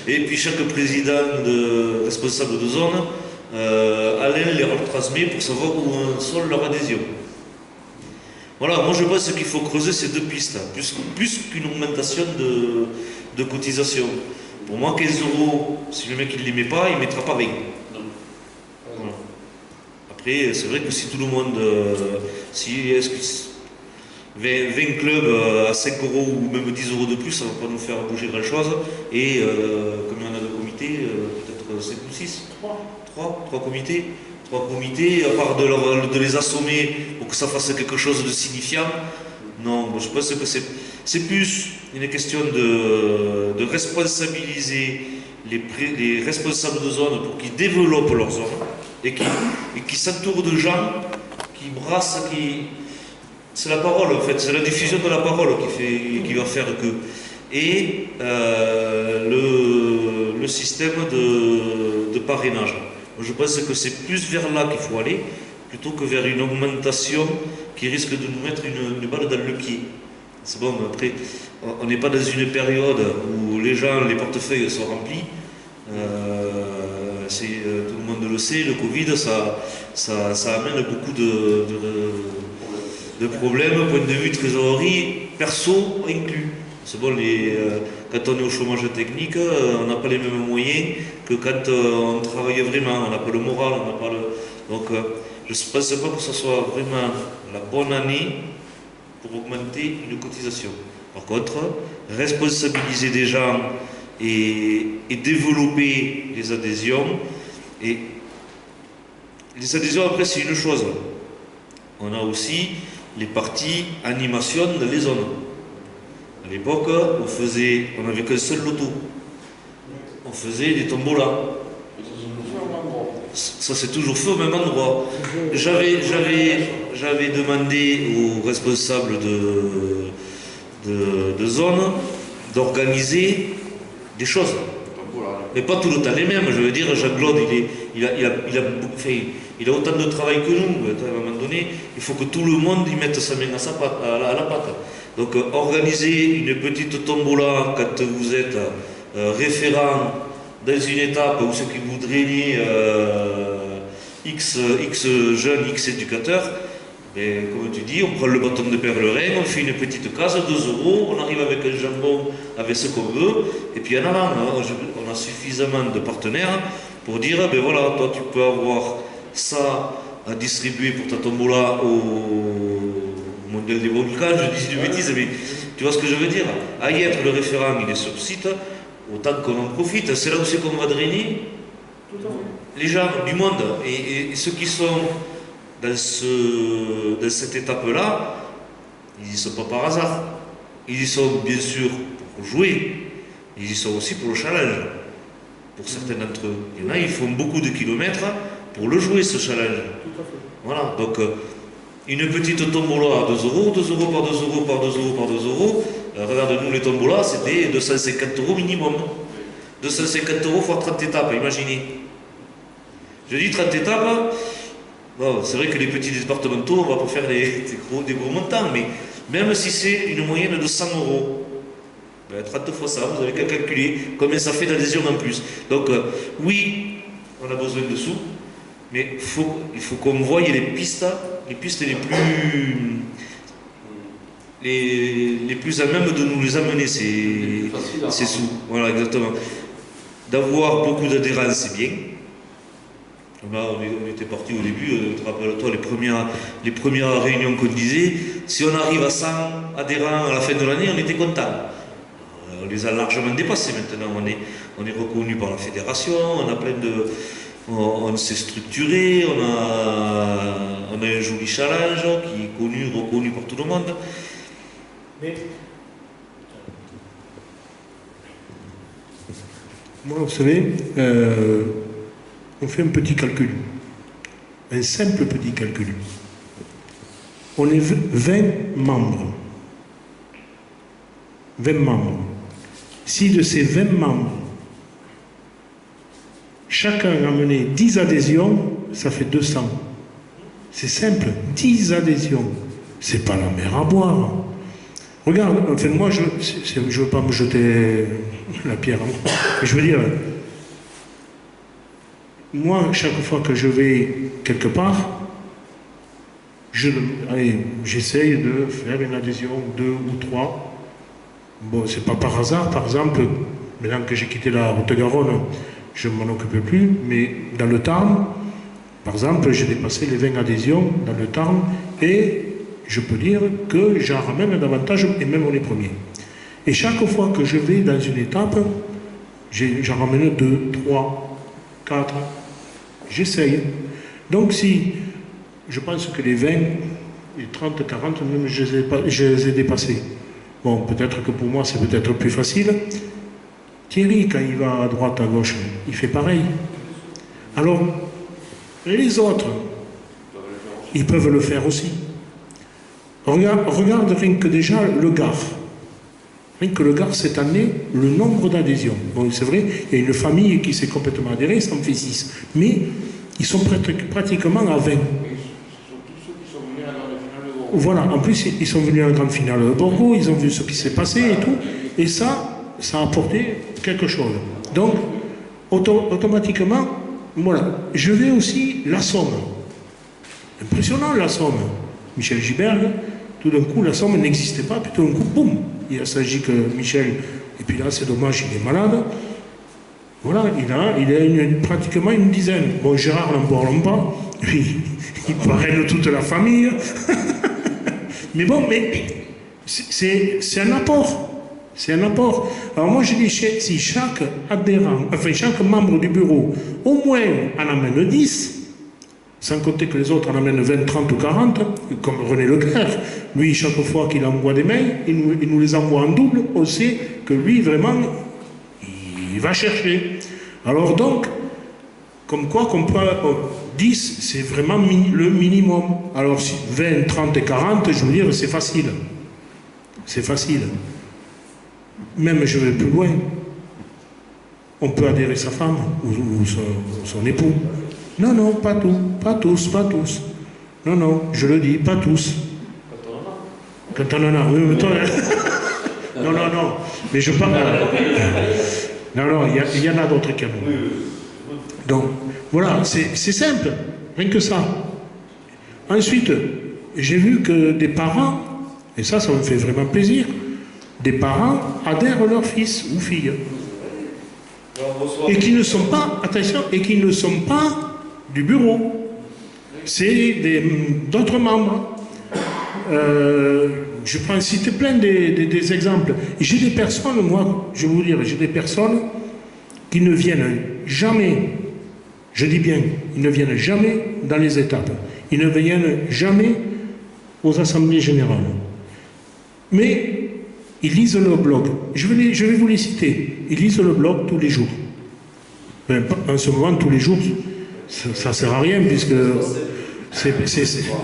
Et puis chaque président responsable de zone, Alain les retransmet pour savoir où sont leurs adhésions. Voilà, moi je pense qu'il faut creuser ces deux pistes, plus qu'une augmentation de cotisation. Pour moi, 15 €, si le mec il ne les met pas, il ne mettra pas rien. Voilà. Après, c'est vrai que si tout le monde, est-ce que 20 clubs à 5 € ou même 10 € de plus, ça ne va pas nous faire bouger grand chose. Et combien on a de comités? Peut-être 5 ou 6? 3 comités. 3 comités, à part de les assommer pour que ça fasse quelque chose de signifiant. Non, je pense que c'est plus une question de responsabiliser les responsables de zone pour qu'ils développent leur zone et qui s'entourent de gens qui brassent, c'est la parole en fait, c'est la diffusion de la parole qui va faire que. Et le système de parrainage. Je pense que c'est plus vers là qu'il faut aller, plutôt que vers une augmentation qui risque de nous mettre une balle dans le pied. C'est bon, après, on n'est pas dans une période où les portefeuilles sont remplis. Tout le monde le sait, le Covid, ça amène beaucoup de problèmes, point de vue trésorerie, perso inclus. C'est bon, quand on est au chômage technique, on n'a pas les mêmes moyens que quand on travaille vraiment. On n'a pas le moral, on n'a pas le. Donc, je ne pense pas que ce soit vraiment la bonne année pour augmenter une cotisation. Par contre, responsabiliser des gens et développer les adhésions. Et les adhésions, après, c'est une chose. On a aussi les parties animation dans les zones. À l'époque, on n'avait qu'un seul loto. On faisait des tombolas. Ça s'est toujours fait au même endroit. J'avais demandé aux responsables de zone d'organiser des choses. Mais pas tout le temps les mêmes. Je veux dire, Jean-Claude, il a autant de travail que nous. À un moment donné, il faut que tout le monde y mette sa main à la pâte. Donc organiser une petite tombola quand vous êtes référent dans une étape où ceux qui vous drainez X jeunes, X éducateurs, et comme tu dis, on prend le bâton de pèlerin, on fait une petite case, 2 €, on arrive avec un jambon, avec ce qu'on veut, et puis en avant, on a suffisamment de partenaires pour dire, ben voilà, toi tu peux avoir ça à distribuer pour ta tombola au Mondial des volcans, je dis une bêtise, mais tu vois ce que je veux dire? À y être le référent, il est sur site, autant qu'on en profite, c'est là où c'est qu'on va drainer les gens du monde. Et ceux qui sont dans cette étape-là, ils n'y sont pas par hasard. Ils y sont bien sûr pour jouer, ils y sont aussi pour le challenge. Pour certains d'entre eux. Il y en a, ils font beaucoup de kilomètres pour le jouer, ce challenge. Voilà, donc une petite tombola à 2 €, 2 € par 2 € par 2 € par 2 €. Regarde-nous les tombolas, c'était 250 € minimum. 250 € fois 30 étapes, imaginez. Je dis 30 étapes, bon, c'est vrai que les petits départementaux, on ne va pas faire des gros montants, mais même si c'est une moyenne de 100 €, ben 30 fois ça, vous n'avez qu'à calculer combien ça fait d'adhésion en plus. Donc oui, on a besoin de sous, mais il faut qu'on voie les pistes les plus à même de nous les amener, ces sous. Voilà, exactement. D'avoir beaucoup d'adhérents, c'est bien. On était parti au début, rappelle-toi les premières réunions qu'on disait, si on arrive à 100 adhérents à la fin de l'année, on était content. On les a largement dépassés maintenant, on est reconnu par la fédération, on s'est structuré, on a un joli challenge qui est reconnu par tout le monde. Mais moi, vous savez, on fait un petit calcul, un simple petit calcul. On est 20 membres. 20 membres. Si de ces 20 membres, chacun a amené 10 adhésions, ça fait 200. C'est simple, 10 adhésions. C'est pas la mer à boire. Regarde, enfin moi, je ne veux pas me jeter la pierre. Je veux dire, moi, chaque fois que je vais quelque part, j'essaye de faire une adhésion, 2 ou 3. Bon, c'est pas par hasard, par exemple, maintenant que j'ai quitté la Haute-Garonne, je ne m'en occupe plus, mais dans le Tarn, par exemple, j'ai dépassé les 20 adhésions dans le Tarn, et je peux dire que j'en ramène davantage, et même on est premier. Et chaque fois que je vais dans une étape, j'en ramène 2, 3, 4, j'essaye. Donc si je pense que les 20, les 30, 40, même je les ai dépassés. Bon, peut-être que pour moi c'est peut-être plus facile. Thierry, quand il va à droite, à gauche, il fait pareil. Alors, les autres, ils peuvent le faire aussi. Regarde rien que déjà le Gard. Rien que le Gard, cette année, le nombre d'adhésions. Bon, c'est vrai, il y a une famille qui s'est complètement adhérée, ça en fait 6. Mais ils sont pratiquement à 20. Voilà, en plus, ils sont venus à la grande finale de Bordeaux, ils ont vu ce qui s'est passé et tout. Et ça a apporté quelque chose. Donc, automatiquement, voilà. Je vais aussi la Somme. Impressionnant, la Somme. Michel Giberg, tout d'un coup, la Somme n'existait pas, puis tout d'un coup, boum, il s'agit que Michel, et puis là, c'est dommage, il est malade. Voilà, il a pratiquement une dizaine. Bon, Gérard Lambert, lui, il parraine toute la famille. Mais bon, c'est un apport. C'est un apport. Alors moi, je dis, si chaque adhérent, enfin chaque membre du bureau, au moins en amène 10, sans compter que les autres en amènent 20, 30 ou 40, comme René Leclerc, lui, chaque fois qu'il envoie des mails, il nous les envoie en double, on sait que lui, vraiment, il va chercher. Alors donc, comme quoi, 10, c'est vraiment le minimum. Alors, 20, 30 et 40, je veux dire, c'est facile. C'est facile. Même, je vais plus loin. On peut adhérer sa femme ou son époux. Non, non, pas tout. Pas tous, pas tous. Non, non, je le dis, pas tous. Quand on en a. Oui, mais toi, non, non, non. Mais je parle. Non, non, il y en a d'autres qui en ont. Donc, voilà, c'est simple, rien que ça. Ensuite, j'ai vu que des parents, et ça me fait vraiment plaisir, des parents adhèrent leurs fils ou filles. Et qui ne sont pas, attention, et qui ne sont pas du bureau. C'est d'autres membres. Je peux en citer plein des exemples. J'ai des personnes, moi, je vais vous dire, j'ai des personnes qui ne viennent jamais. Je dis bien, ils ne viennent jamais dans les étapes. Ils ne viennent jamais aux assemblées générales. Mais ils lisent le blog. Je vais vous les citer. Ils lisent le blog tous les jours. Ben, en ce moment, tous les jours, ça ne sert à rien puisque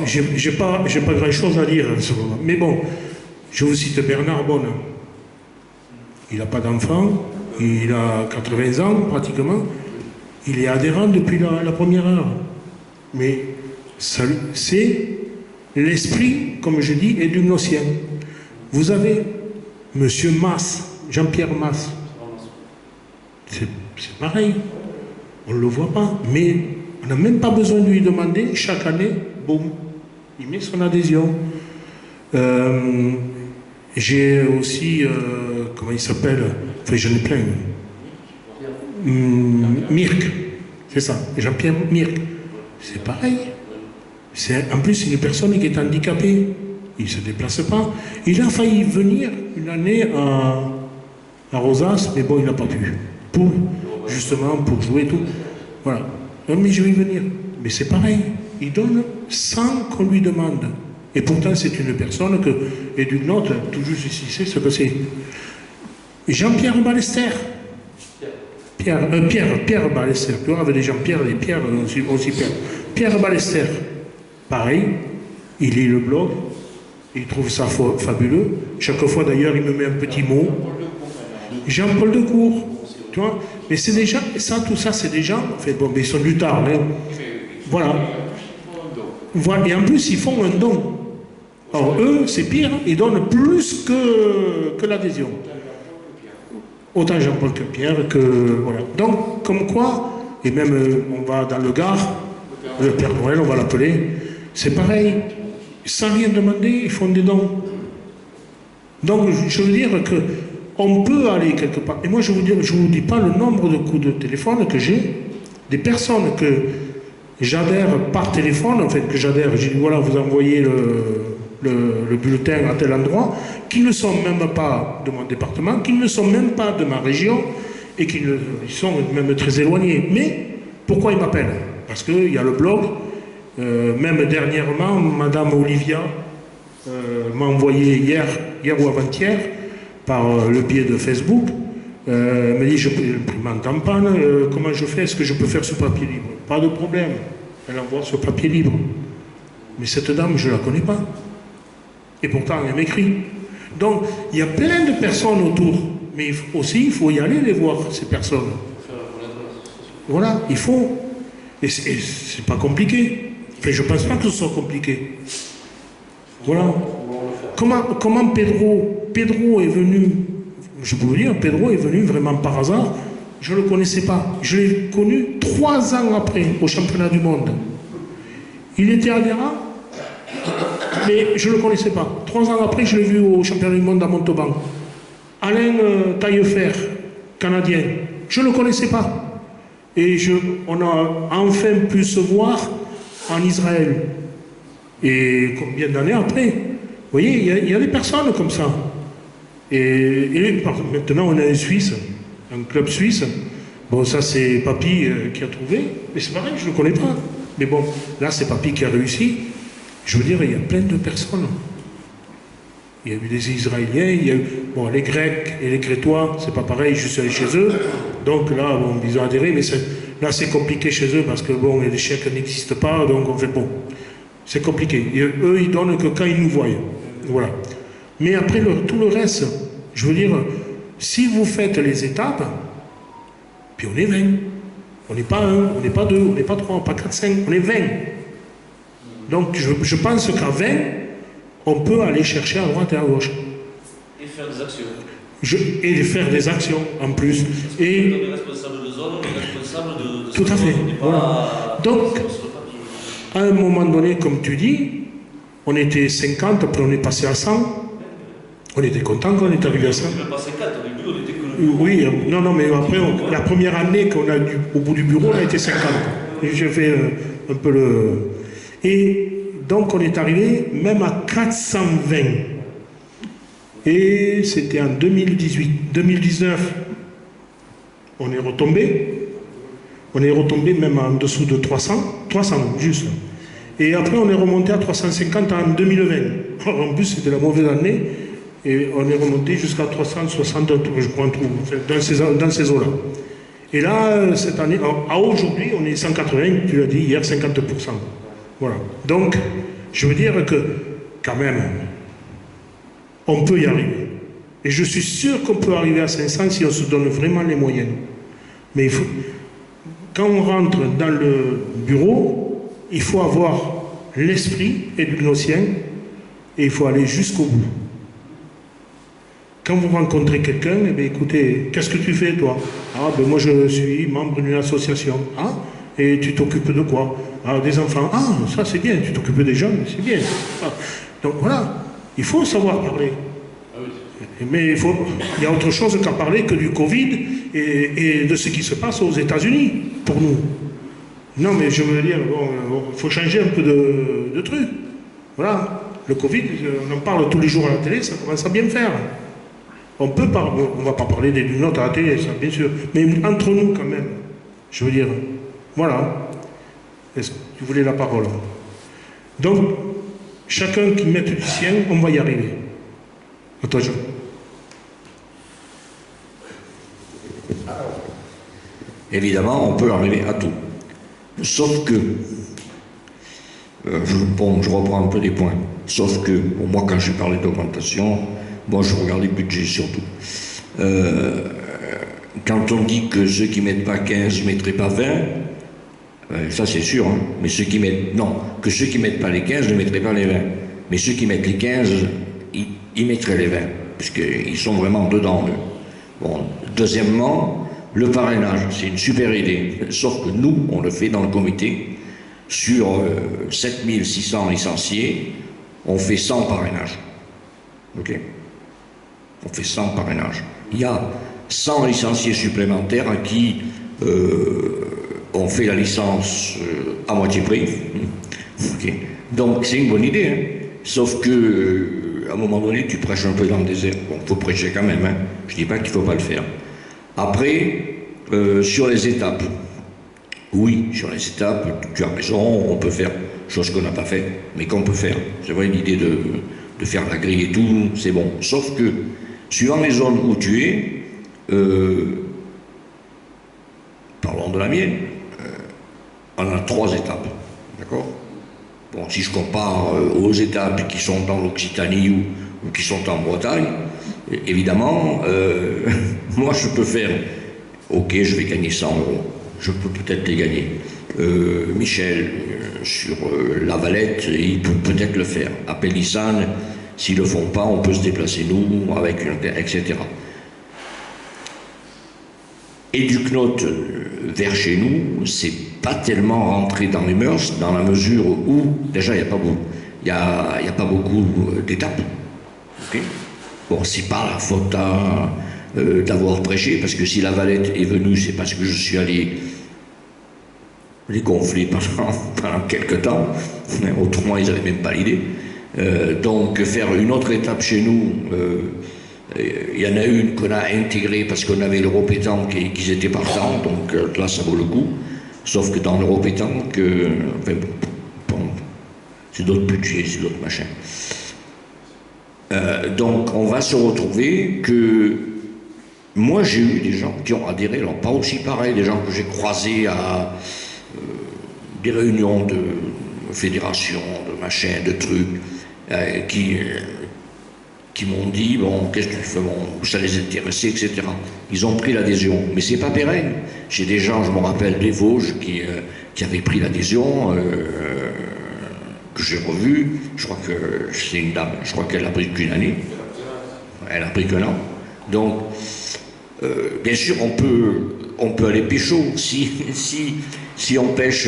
j'ai pas grand-chose à dire en ce moment. Mais bon, je vous cite Bernard Bonne. Il n'a pas d'enfant, il a 80 ans pratiquement. Il est adhérent depuis la première heure. Mais c'est l'esprit, comme je dis, est du Gnocien. Vous avez M. Masse, Jean-Pierre Masse. C'est pareil. On ne le voit pas. Mais on n'a même pas besoin de lui demander. Chaque année, boum, il met son adhésion. J'ai aussi, comment il s'appelle, enfin j'en ai plein. Mirk. C'est ça. Et Jean-Pierre Mirc, c'est pareil. En plus, c'est une personne qui est handicapée. Il ne se déplace pas. Il a failli venir une année à Rosas, mais bon, il n'a pas pu. Justement, pour jouer et tout. Voilà. Non, mais je vais venir. Mais c'est pareil. Il donne sans qu'on lui demande. Et pourtant, c'est une personne que, et d'une note, tout juste ici, c'est ce que c'est. Jean-Pierre Ballester. Pierre Ballester. Tu vois, avec les Jean-Pierre, les Pierre, aussi Pierre. Pierre Ballester. Pareil, il lit le blog, il trouve ça fabuleux. Chaque fois, d'ailleurs, il me met un petit mot. Jean-Paul Decour. Tu vois, mais c'est des gens, tout ça, c'est des gens, en fait, bon, mais ils sont du tard, hein. Voilà. Et en plus, ils font un don. Alors, eux, c'est pire, ils donnent plus que l'adhésion. Autant Jean-Paul que Pierre, que. Voilà. Donc, comme quoi, et même on va dans le Gard, le Père Noël, on va l'appeler, c'est pareil. Sans rien demander, ils font des dons. Donc, je veux dire que on peut aller quelque part. Et moi, je vous dis pas le nombre de coups de téléphone que j'ai, des personnes que j'adhère par téléphone, en fait, que j'adhère, j'ai dit, voilà, vous envoyez le bulletin à tel endroit, qui ne sont même pas de mon département, qui ne sont même pas de ma région, et ils sont même très éloignés. Mais, pourquoi ils m'appellent? Parce qu'il y a le blog, même dernièrement, Madame Olivia m'a envoyé hier ou avant-hier, par le biais de Facebook, elle m'a dit, l'imprimante en panne, comment je fais? Est-ce que je peux faire ce papier libre? Pas de problème, elle envoie ce papier libre. Mais cette dame, je ne la connais pas. Et pourtant, elle m'écrit. Donc, il y a plein de personnes autour, mais aussi, il faut y aller les voir, ces personnes. Voilà, il faut. Et c'est pas compliqué. Enfin, je ne pense pas que ce soit compliqué. Voilà. Comment Pedro est venu, je peux vous dire, Pedro est venu vraiment par hasard, je ne le connaissais pas. Je l'ai connu 3 ans après, au championnat du monde. Il était adhérent, mais je ne le connaissais pas. 3 ans après, je l'ai vu au championnat du monde à Montauban. Alain Taillefer, canadien, je ne le connaissais pas. Et on a enfin pu se voir en Israël. Et combien d'années après? Vous voyez, il y a des personnes comme ça. Et maintenant, on a un Suisse, un club suisse. Bon, ça, c'est Papy qui a trouvé. Mais c'est pareil, je ne le connais pas. Mais bon, là, c'est Papy qui a réussi. Je veux dire, il y a plein de personnes. Il y a eu des Israéliens, il y a eu les Grecs et les Crétois, c'est pas pareil, je suis allé chez eux. Donc là, bon, ils ont adhéré, mais là, c'est compliqué chez eux parce que bon, les chèques n'existent pas, donc on fait bon. C'est compliqué. Et eux, ils donnent que quand ils nous voient. Voilà. Mais après, tout le reste, je veux dire, si vous faites les étapes, puis on est 20. On n'est pas 1, on n'est pas 2, on n'est pas 3, pas 4, 5, on est 20. Donc je pense qu'à 20, on peut aller chercher à droite et à gauche. Et faire des actions. Et faire des actions en plus. Et les responsables de zone, les responsables de tout à fait. Voilà. Donc, à un moment donné, comme tu dis, on était 50, après on est passé à 100. On était content quand on est arrivé à 100. On n'est pas 50, au début on était que le bureau. Oui, non, mais après, la première année qu'on a au bout du bureau, on a été 50. Et j'ai fait un peu le... Et donc on est arrivé même à 420. Et c'était en 2018. 2019, on est retombé. On est retombé même en dessous de 300. 300, juste. Et après, on est remonté à 350 en 2020. En plus, c'était la mauvaise année. Et on est remonté jusqu'à 360, je crois, dans ces eaux-là. Et là, cette année, à aujourd'hui, on est 180, tu l'as dit hier, 50%. Voilà. Donc, je veux dire que, quand même, on peut y arriver. Et je suis sûr qu'on peut arriver à 500 si on se donne vraiment les moyens. Mais il faut, quand on rentre dans le bureau, il faut avoir l'esprit et le gnocien, et il faut aller jusqu'au bout. Quand vous rencontrez quelqu'un, eh bien, écoutez, qu'est-ce que tu fais, toi? Ah, ben moi, je suis membre d'une association. Ah, et tu t'occupes de quoi? Ah, des enfants. Ah, ça, c'est bien. Tu t'occupes des jeunes, c'est bien. Ah. Donc, voilà. Il faut savoir parler. Mais il y a autre chose qu'à parler que du Covid et de ce qui se passe aux États-Unis, pour nous. Non, mais je veux dire, il faut changer un peu de truc. Voilà. Le Covid, on en parle tous les jours à la télé, ça commence à bien faire. On peut pas, on va pas parler des lunettes à la télé, ça, bien sûr. Mais entre nous, quand même. Je veux dire, voilà. Est-ce que tu voulais la parole? Donc, chacun qui mette du sien, on va y arriver. À toi, Jean. Évidemment, on peut arriver à tout. Sauf que, bon, je reprends un peu des points. Sauf que, bon, moi, quand j'ai parlé d'augmentation, moi, je regarde les budgets surtout. Quand on dit que ceux qui ne mettent pas 15 ne mettraient pas 20, ça c'est sûr, hein, mais ceux qui mettent, non, que ceux qui ne mettent pas les 15 ne mettraient pas les 20. Mais ceux qui mettent les 15, ils mettraient les 20, puisqu'ils sont vraiment dedans, eux. Bon, deuxièmement, le parrainage, c'est une super idée, sauf que nous, on le fait dans le comité, sur 7600 licenciés, on fait 100 parrainages. Ok? On fait 100 parrainages. Il y a 100 licenciés supplémentaires à qui on fait la licence à moitié prix. Okay. Donc c'est une bonne idée, hein. Sauf que à un moment donné, tu prêches un peu dans le désert. Bon, il faut prêcher quand même, hein. Je ne dis pas qu'il ne faut pas le faire. Après, sur les étapes, oui, sur les étapes, tu as raison, on peut faire, chose qu'on n'a pas fait, mais qu'on peut faire. C'est vrai, l'idée de faire la grille et tout, c'est bon. Sauf que, suivant les zones où tu es, parlons de la mienne, on a 3 étapes, d'accord? Bon, si je compare aux étapes qui sont dans l'Occitanie ou qui sont en Bretagne, évidemment, moi je peux faire, ok, je vais gagner 100 €, je peux peut-être les gagner. Michel, sur la Valette, il peut peut-être le faire. À Pélissane, s'ils ne le font pas, on peut se déplacer nous, avec etc. Et du Knot vers chez nous, c'est pas tellement rentré dans les mœurs, dans la mesure où, déjà, il n'y a pas beaucoup d'étapes. Okay. Bon, c'est pas la faute d'avoir prêché, parce que si la Valette est venue, c'est parce que je suis allé les gonfler pendant quelques temps. Autrement, ils n'avaient même pas l'idée. Donc, faire une autre étape chez nous, il y en a une qu'on a intégrée parce qu'on avait l'Europétanque et qu'ils étaient partants, donc là, ça vaut le coup. Sauf que dans l'Europétanque, enfin, bon, c'est d'autres budgets, c'est d'autres machins. Donc, on va se retrouver que moi, j'ai eu des gens qui ont adhéré, alors pas aussi pareil, des gens que j'ai croisés à des réunions de fédérations, de machins, de trucs, qui m'ont dit, bon, qu'est-ce que tu fais, bon, ça les intéressait, etc. Ils ont pris l'adhésion, mais c'est pas pérenne. J'ai des gens, je me rappelle, des Vosges, qui avaient pris l'adhésion, que j'ai revu. Je crois que c'est une dame, je crois qu'elle a pris qu'une année. Elle a pris qu'un an. Donc, bien sûr, on peut aller pécho. Si on pêche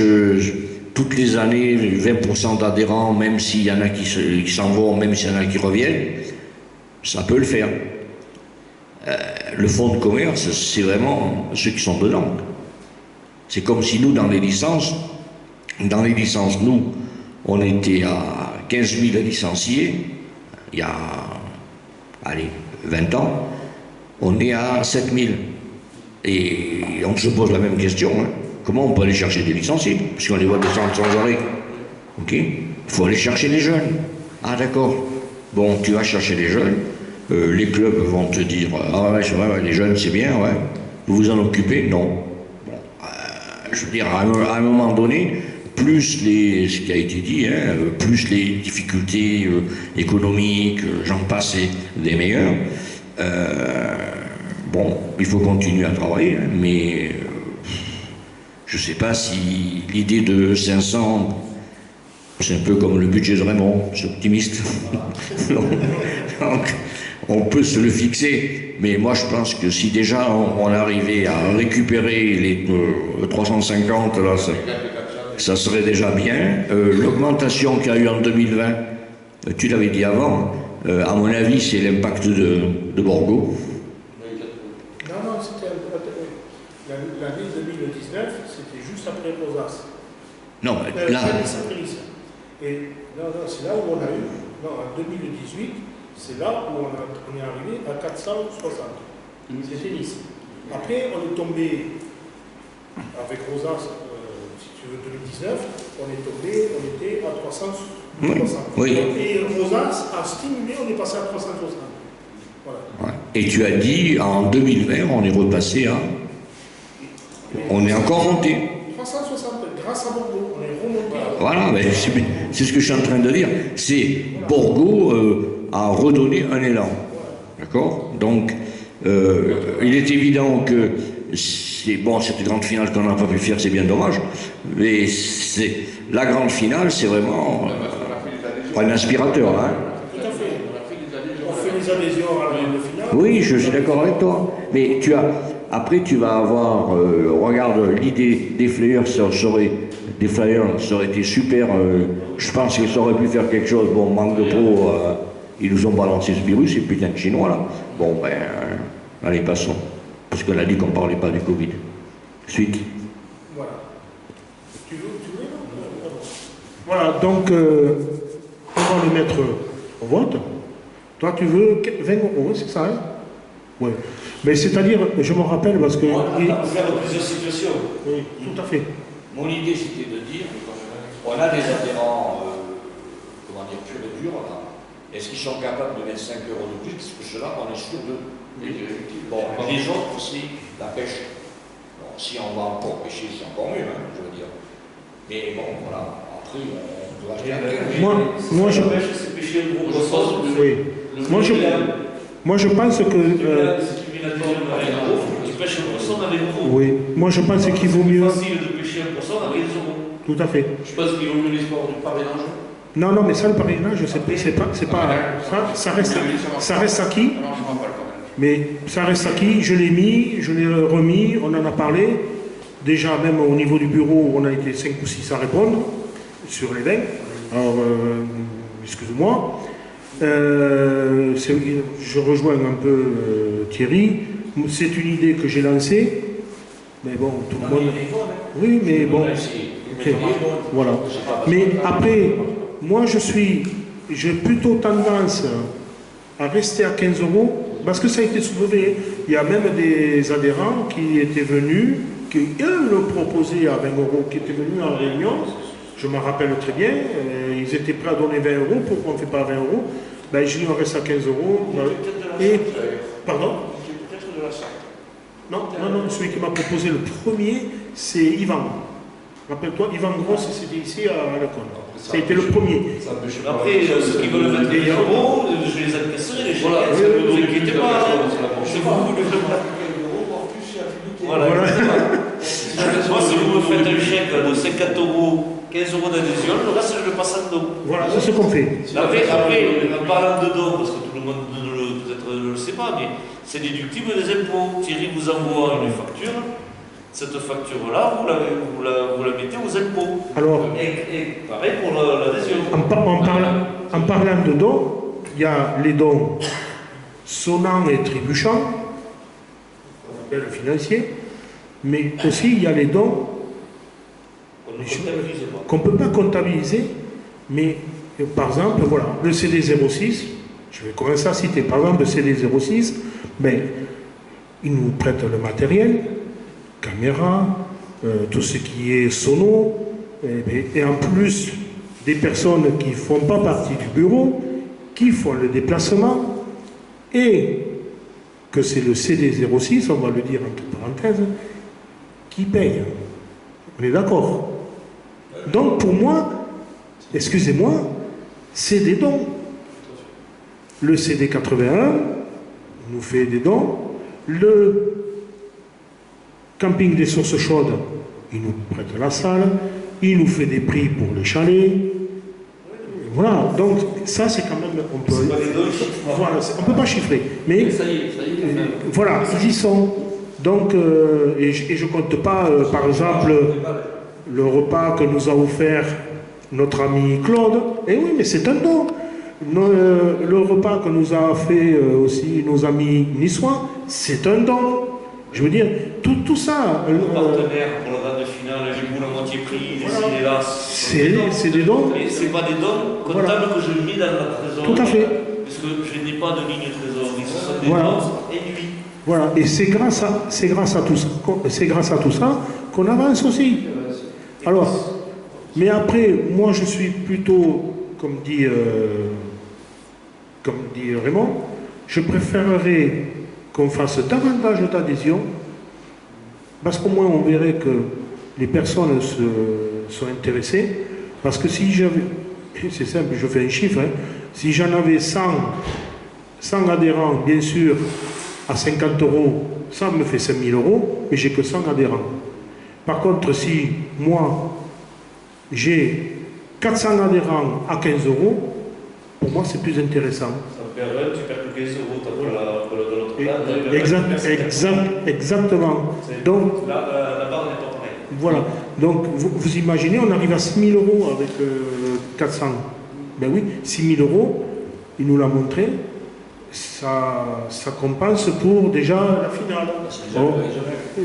toutes les années 20% d'adhérents, même s'il y en a qui s'en vont, même s'il y en a qui reviennent, ça peut le faire. Le fonds de commerce, c'est vraiment ceux qui sont dedans. C'est comme si nous, dans les licences, nous, on était à 15 000 licenciés, il y a, allez, 20 ans, on est à 7 000. Et on se pose la même question, hein. Comment on peut aller chercher des licenciés? Puisqu'on les voit descendre sans arrêt. Ok? Il faut aller chercher les jeunes. Ah d'accord. Bon, tu vas chercher les jeunes. Les clubs vont te dire, ah ouais, c'est vrai, ouais, les jeunes c'est bien, ouais. Vous vous en occupez? Non. Bon, je veux dire, à un moment donné, plus ce qui a été dit, hein, plus les difficultés économiques, j'en passe, des meilleurs. Bon, il faut continuer à travailler, hein, mais je ne sais pas si l'idée de 500, c'est un peu comme le budget de Raymond, c'est optimiste. Donc, on peut se le fixer, mais moi je pense que si déjà on arrivait à récupérer les 350, là, ça serait déjà bien. L'augmentation qu'il y a eu en 2020, tu l'avais dit avant, à mon avis c'est l'impact de Borgo. Non, c'était l'année 2019, c'était juste après Rosas. Non, mais là... Et non, c'est là où on a eu, en 2018, c'est là où on est arrivé à 460. C'était Nice. Après, on est tombé, avec Rosas, si tu veux, 2019, on était à 360. Oui. Et Rosas a stimulé, on est passé à 360. Voilà. Ouais. Et tu as dit, en 2020, on est repassé à... On est encore monté. 360, grâce à Bordeaux, on est remonté à... Voilà, mais c'est ce que je suis en train de dire. C'est Borgo a redonné un élan. D'accord? Donc, il est évident que cette grande finale qu'on n'a pas pu faire, c'est bien dommage. Mais la grande finale, c'est vraiment un aspirateur. Hein? Tout à fait. On fait les adhésions à la finale. Oui, je suis d'accord avec toi. Mais après, tu vas avoir, regarde, l'idée des Flyers, ça aurait été super. Je pense qu'ils auraient pu faire quelque chose. Bon, manque de peau, ils nous ont balancé ce virus, ces putains de Chinois là. Bon, ben, allez, passons. Parce qu'on a dit qu'on ne parlait pas du Covid. Suite. Voilà. Tu veux Voilà, donc, on va le mettre au vote. Toi, tu veux 20 euros, c'est ça, hein? Oui. Mais c'est-à-dire, je me rappelle parce que... On va faire plusieurs situations. Oui, tout à fait. Mon idée, c'était de dire, on a des adhérents, purs et durs, là. Est-ce qu'ils sont capables de mettre 5 euros de plus? Parce que cela, on est sûr de... Bon, les autres, c'est la pêche. Bon, si on va encore pêcher, c'est encore mieux, hein, je veux dire. Mais bon, voilà, après, on doit acheter un... Moi, je... pêche, c'est pêcher le gros poisson. Oui. Moi, je pense que... Si tu mets la deuxième avec un euro, tu pêches un poisson avec un euro. oui. Moi, je pense qu'il vaut mieux... C'est facile de pêcher un poisson avec des euros. Tout à fait. Je pense qu'il vaut mieux l'histoire du parrainage. Non, mais ça, le parrainage, c'est pas ça reste acquis. Mais ça reste acquis, je l'ai mis, je l'ai remis, on en a parlé. Déjà, même au niveau du bureau, on a été 5 ou 6 à répondre sur les 20. Alors, excuse-moi. Je rejoins un peu Thierry. C'est une idée que j'ai lancée. Mais bon, tout le monde... Oui, mais bon... Okay. Voilà. Mais après... Moi, j'ai plutôt tendance à rester à 15 euros, parce que ça a été soulevé. Il y a même des adhérents qui étaient venus, qui eux le proposaient à 20 euros, qui étaient venus en réunion. Je m'en rappelle très bien. Ils étaient prêts à donner 20 euros. Pourquoi on ne fait pas 20 euros? Ben, je dis on reste à 15 euros. Et, pardon? Non, celui qui m'a proposé le premier, c'est Yvan. Rappelle-toi, Yvan Gross, c'était ici à Alecon. Ça a été le premier. Après, ceux qui veulent mettre des euros, je les adresserai, les chèques. Ne vous inquiétez pas. Je vous le fais pas. Voilà. Moi, si vous me faites un chèque de 50 euros, 15 euros d'adhésion, le reste, je le passe en don. Voilà, c'est ce qu'on fait. Après, en parlant de dons, parce que tout le monde peut-être ne le sait pas, mais c'est déductible des impôts. Thierry vous envoie une facture. Cette facture-là, vous la mettez aux impôts. Alors, et pareil pour l'adhésion. En parlant de dons, il y a les dons sonnants et trébuchants, on appelle financiers, mais aussi il y a les dons qu'on ne peut pas comptabiliser, mais par exemple, voilà, le CD06, je vais commencer à citer, par exemple, le CD06, ben, ils nous prêtent le matériel, caméra, tout ce qui est sono, et en plus des personnes qui ne font pas partie du bureau, qui font le déplacement, et que c'est le CD06, on va le dire entre parenthèses, qui paye. On est d'accord? Donc pour moi, excusez-moi, c'est des dons. Le CD81 nous fait des dons, le Camping des Sources Chaudes, il nous prête la salle, il nous fait des prix pour les chalets. Voilà, donc ça c'est quand même... On peut, voilà, on peut pas chiffrer. Mais voilà, ils y sont. Donc, et je ne compte pas, par exemple, le repas que nous a offert notre ami Claude. Eh oui, mais c'est un don. Le repas que nous a fait aussi nos amis niçois, c'est un don. Je veux dire, tout ça... Le partenaire pour la date de finale, j'ai vous la moitié moitié prix, les là. C'est des dons. Et c'est pas des dons comptables que je mets dans la trésorerie. Tout à fait. Parce que je n'ai pas de ligne trésorerie, ce sont des Voilà. dons induits. Voilà, et c'est grâce à tout ça qu'on avance aussi. Alors, mais après, moi je suis plutôt, comme dit Raymond, je préférerais qu'on fasse davantage d'adhésion, parce qu'au moins on verrait que les personnes sont intéressées, parce que si j'avais, c'est simple, je fais un chiffre, hein, si j'en avais 100 adhérents, bien sûr, à 50 €, ça me fait 5 000 €, mais j'ai que 100 adhérents. Par contre, si moi, j'ai 400 adhérents à 15 €, pour moi, c'est plus intéressant. Ça me perd, tu perds que 15 €, tu as pour l'autre là. Exactement. Donc, la barre n'est pas pareille. voilà. Donc, vous imaginez, on arrive à 6 000 € avec 400. Ben oui, 6 000 €, il nous l'a montré. Ça compense pour déjà la finale.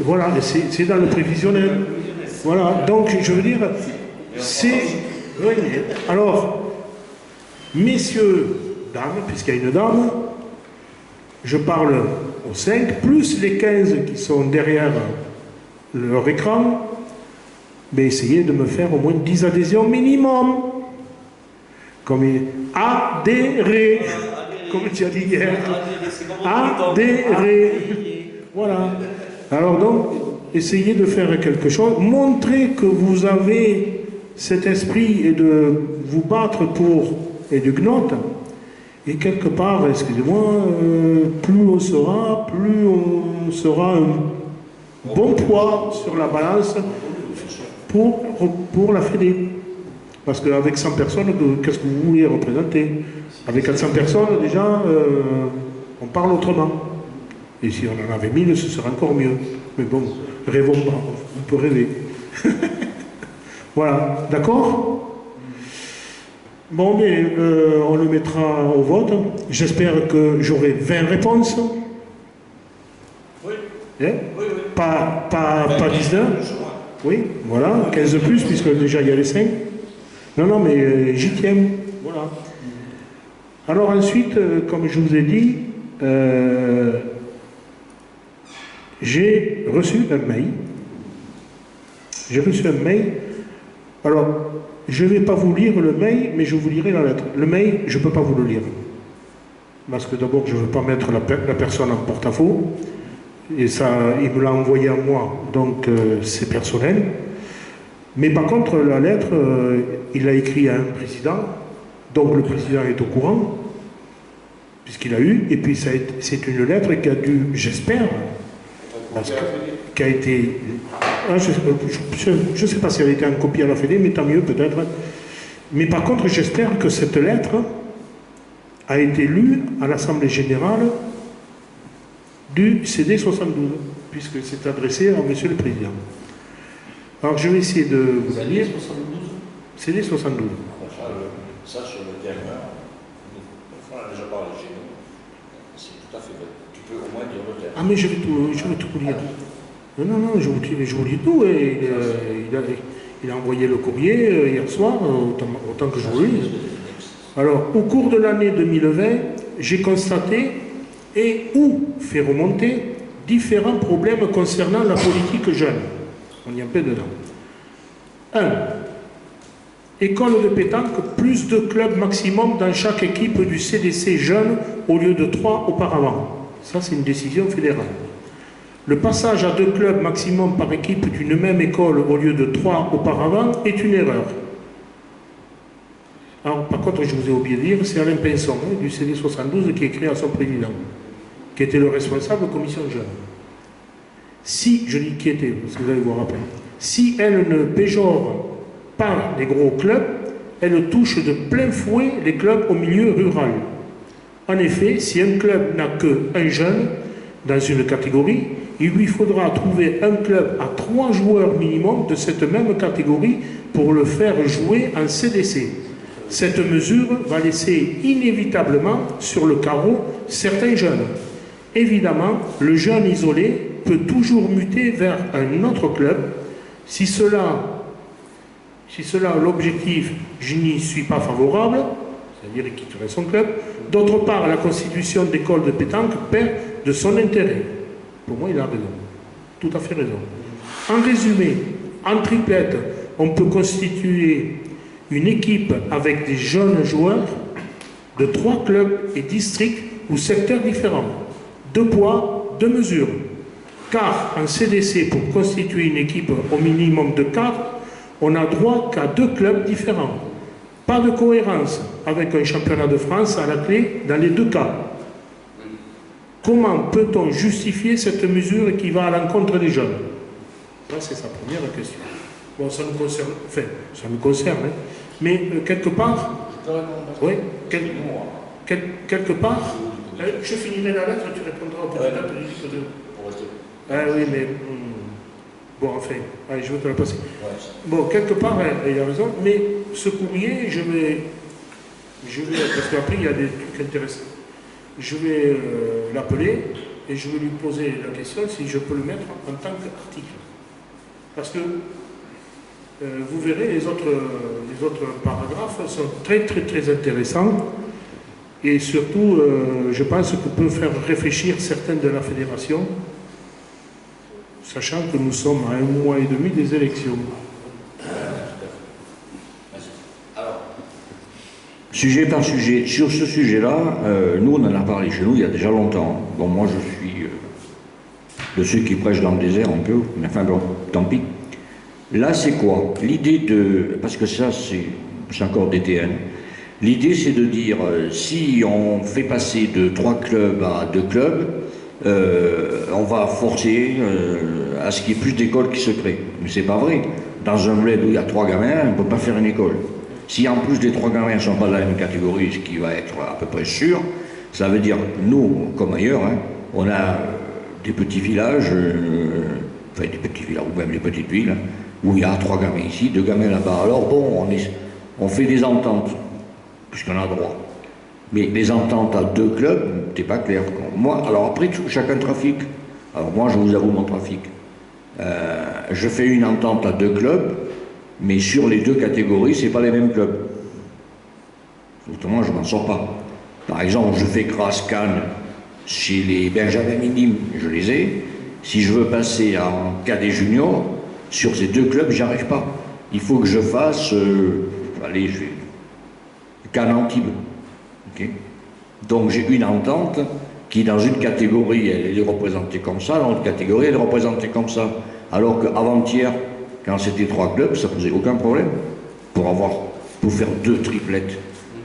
Voilà, c'est dans le prévisionnel. Voilà, donc je veux dire, c'est... Oui, alors, messieurs, dames, puisqu'il y a une dame, je parle aux 5, plus les 15 qui sont derrière leur écran, mais essayez de me faire au moins 10 adhésions minimum. Comme adhérer. Comme tu as dit hier. Adhérer. Voilà. Alors donc, essayez de faire quelque chose. Montrez que vous avez cet esprit et de vous battre pour et de gnotte. Et quelque part, excusez-moi, plus on sera un bon poids sur la balance pour la Fédé. Parce qu'avec 100 personnes, qu'est-ce que vous voulez représenter? Avec 400 personnes, déjà, on parle autrement. Et si on en avait 1000, ce serait encore mieux. Mais bon, rêvons pas, on peut rêver. Voilà, d'accord? Bon, mais on le mettra au vote. J'espère que j'aurai 20 réponses. Oui. Yeah? Oui. Pas 19. Oui, voilà, 15 de plus, puisque déjà il y a les 5. Non, mais j'y tiens. Voilà. Alors ensuite, comme je vous ai dit, j'ai reçu un mail. Alors, je ne vais pas vous lire le mail, mais je vous lirai la lettre. Le mail, je ne peux pas vous le lire. Parce que d'abord, je ne veux pas mettre la personne en porte-à-faux. Et ça, il me l'a envoyé à moi, donc c'est personnel. Mais par contre, la lettre, il a écrit à un président, donc le président est au courant, puisqu'il a eu, et puis c'est une lettre qui a dû, j'espère, qui a été... je ne sais pas si elle a été en copie à la Fédé, mais tant mieux peut-être. Mais par contre, j'espère que cette lettre a été lue à l'Assemblée Générale du CD 72, puisque c'est adressé à Monsieur le Président. Alors je vais essayer de vous la lire. CD 72. Ça, sur le terrain, on a déjà parlé chez nous. C'est tout à fait vrai. Tu peux au moins dire le terrain. Ah, mais je vais tout vous lire. Non, je vous dis tout. Et, il a envoyé le courrier hier soir, autant que je vous le lise. Alors, au cours de l'année 2020, j'ai constaté et ou fait remonter différents problèmes concernant la politique jeune. On y est un peu dedans. 1. École de pétanque, plus de clubs maximum dans chaque équipe du CDC jeune au lieu de 3 auparavant. Ça, c'est une décision fédérale. Le passage à 2 clubs maximum par équipe d'une même école au lieu de 3 auparavant est une erreur. Alors, par contre, je vous ai oublié de dire, c'est Alain Pinson, du CD 72, qui écrit à son président, qui était le responsable de commission jeune. Si, je dis qui était, parce que vous allez voir après, si elle ne péjore pas les gros clubs, elle touche de plein fouet les clubs au milieu rural. En effet, si un club n'a qu'un jeune dans une catégorie, il lui faudra trouver un club à 3 joueurs minimum de cette même catégorie pour le faire jouer en CDC. Cette mesure va laisser inévitablement sur le carreau certains jeunes. Évidemment, le jeune isolé peut toujours muter vers un autre club. Si cela Si cela est l'objectif, je n'y suis pas favorable, c'est-à-dire qu'il quitterait son club. D'autre part, la constitution d'écoles de pétanque perd de son intérêt. Pour moi, il a raison. Tout à fait raison. En résumé, en triplette, on peut constituer une équipe avec des jeunes joueurs de 3 clubs et districts ou secteurs différents. 2 poids, 2 mesures. Car en CDC, pour constituer une équipe au minimum de 4, on n'a droit qu'à 2 clubs différents. Pas de cohérence avec un championnat de France à la clé dans les 2 cas. Comment peut-on justifier cette mesure qui va à l'encontre des jeunes? Ça, c'est sa première question. Bon, ça nous concerne, enfin, ça nous concerne, hein. Mais quelque part, oui, quelque part, je finirai la lettre, tu répondras au président politique de... Ah oui, mais... bon, enfin, allez, je vais te la passer. Bon, quelque part, il a raison, mais ce courrier, je vais parce qu'après, il y a des trucs intéressants. Je vais l'appeler et je vais lui poser la question si je peux le mettre en tant qu'article. Parce que vous verrez, les autres paragraphes sont très intéressants et surtout, je pense que peut faire réfléchir certaines de la fédération, sachant que nous sommes à 1 mois et demi des élections. Sujet par sujet. Sur ce sujet-là, nous, on en a parlé chez nous il y a déjà longtemps. Bon, moi, je suis de ceux qui prêchent dans le désert un peu, mais enfin bon, tant pis. Là, c'est quoi? L'idée de... Parce que ça, c'est encore DTN. L'idée, c'est de dire, si on fait passer de 3 clubs à 2 clubs, on va forcer à ce qu'il y ait plus d'écoles qui se créent. Mais c'est pas vrai. Dans un bled où il y a 3 gamins, on ne peut pas faire une école. Si en plus les 3 gamins ne sont pas de la même catégorie, ce qui va être à peu près sûr, ça veut dire, nous, comme ailleurs, hein, on a des petits villages, enfin des petits villages, ou même des petites villes, hein, où il y a 3 gamins ici, 2 gamins là-bas. Alors bon, on fait des ententes, puisqu'on a droit. Mais les ententes à 2 clubs, c'est pas clair. Moi, alors après, chacun trafic. Alors moi, je vous avoue mon trafic. Je fais une entente à 2 clubs, mais sur les 2 catégories, c'est pas les mêmes clubs. Autrement, je m'en sors pas. Par exemple, je fais Grasse-Cannes chez les Benjamins minimes, je les ai. Si je veux passer en cadet junior, sur ces 2 clubs, j'y arrive pas. Il faut que je fasse, allez, je vais Cannes-Antibes. Okay. Donc j'ai une entente qui, dans une catégorie, elle est représentée comme ça, dans l'autre catégorie, elle est représentée comme ça. Alors qu'avant-hier, quand c'était 3 clubs, ça ne posait aucun problème pour faire 2 triplettes.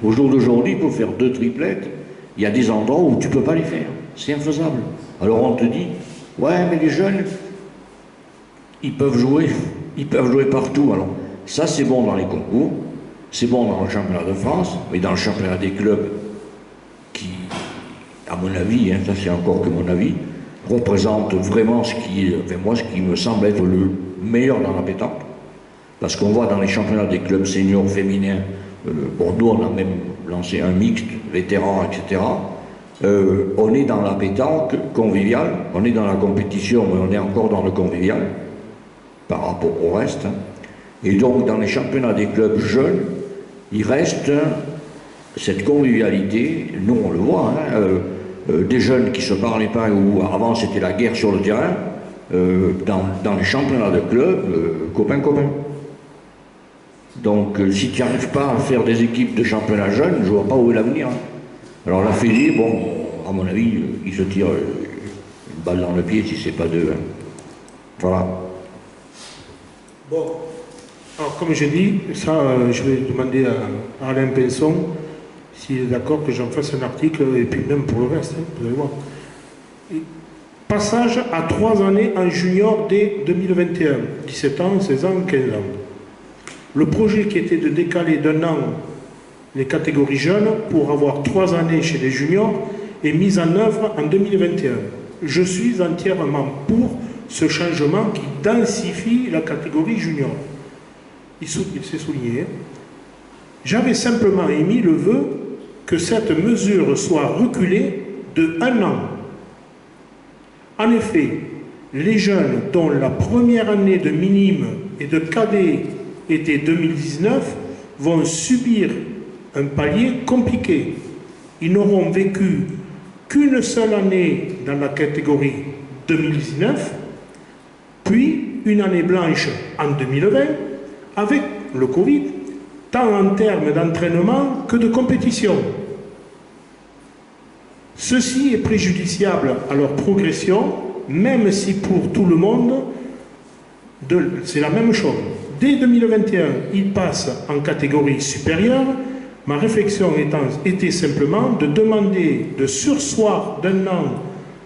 Au jour d'aujourd'hui, pour faire 2 triplettes, il y a des endroits où tu ne peux pas les faire. C'est infaisable. Alors on te dit, ouais, mais les jeunes, ils peuvent jouer partout. Alors ça, c'est bon dans les concours, c'est bon dans le championnat de France, mais dans le championnat des clubs, qui, à mon avis, hein, ça c'est encore que mon avis, représente vraiment ce qui me semble être le meilleur dans la pétanque. Parce qu'on voit dans les championnats des clubs seniors féminins, bon, nous on a même lancé un mixte, vétérans, etc. On est dans la pétanque conviviale, on est dans la compétition, mais on est encore dans le convivial, par rapport au reste. Hein. Et donc dans les championnats des clubs jeunes, il reste cette convivialité, nous on le voit, hein, des jeunes qui se parlaient pas, où avant c'était la guerre sur le terrain, dans les championnats de clubs, copain-copain. Donc si tu n'arrives pas à faire des équipes de championnat jeunes, je ne vois pas où est l'avenir. Hein. Alors la Fédé, bon, à mon avis, il se tire une balle dans le pied si c'est pas deux. Hein. Voilà. Bon, alors comme je dis, ça, je vais demander à Alain Pinson s'il est d'accord que j'en fasse un article, et puis même pour le reste, hein, vous allez voir. Et passage à 3 années en junior dès 2021, 17 ans, 16 ans, 15 ans. Le projet qui était de décaler d'1 an les catégories jeunes pour avoir 3 années chez les juniors est mis en œuvre en 2021. Je suis entièrement pour ce changement qui densifie la catégorie junior. Il s'est souligné. J'avais simplement émis le vœu que cette mesure soit reculée de 1 an. En effet, les jeunes dont la première année de minime et de cadet été 2019 vont subir un palier compliqué. Ils n'auront vécu qu'une seule année dans la catégorie 2019, puis une année blanche en 2020, avec le Covid, tant en termes d'entraînement que de compétition. Ceci est préjudiciable à leur progression, même si pour tout le monde, c'est la même chose. Dès 2021, ils passent en catégorie supérieure. Ma réflexion était simplement de demander de surseoir d'un an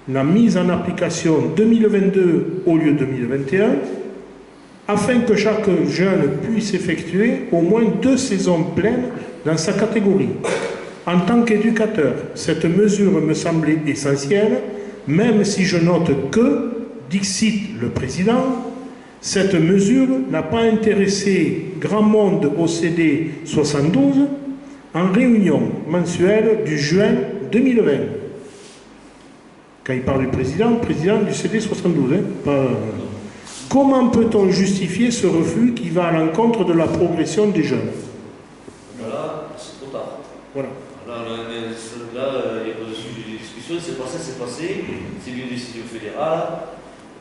la mise en application 2022 au lieu de 2021, afin que chaque jeune puisse effectuer au moins 2 saisons pleines dans sa catégorie. En tant qu'éducateur, cette mesure me semblait essentielle, même si je note que, dixit le président, cette mesure n'a pas intéressé grand monde au CD 72 en réunion mensuelle du juin 2020. Quand il parle du président du CD 72. Comment peut-on justifier ce refus qui va à l'encontre de la progression des jeunes? Là, c'est trop tard. Voilà. Là, il y a pas de sujet de discussion, c'est passé, c'est une décision fédérale,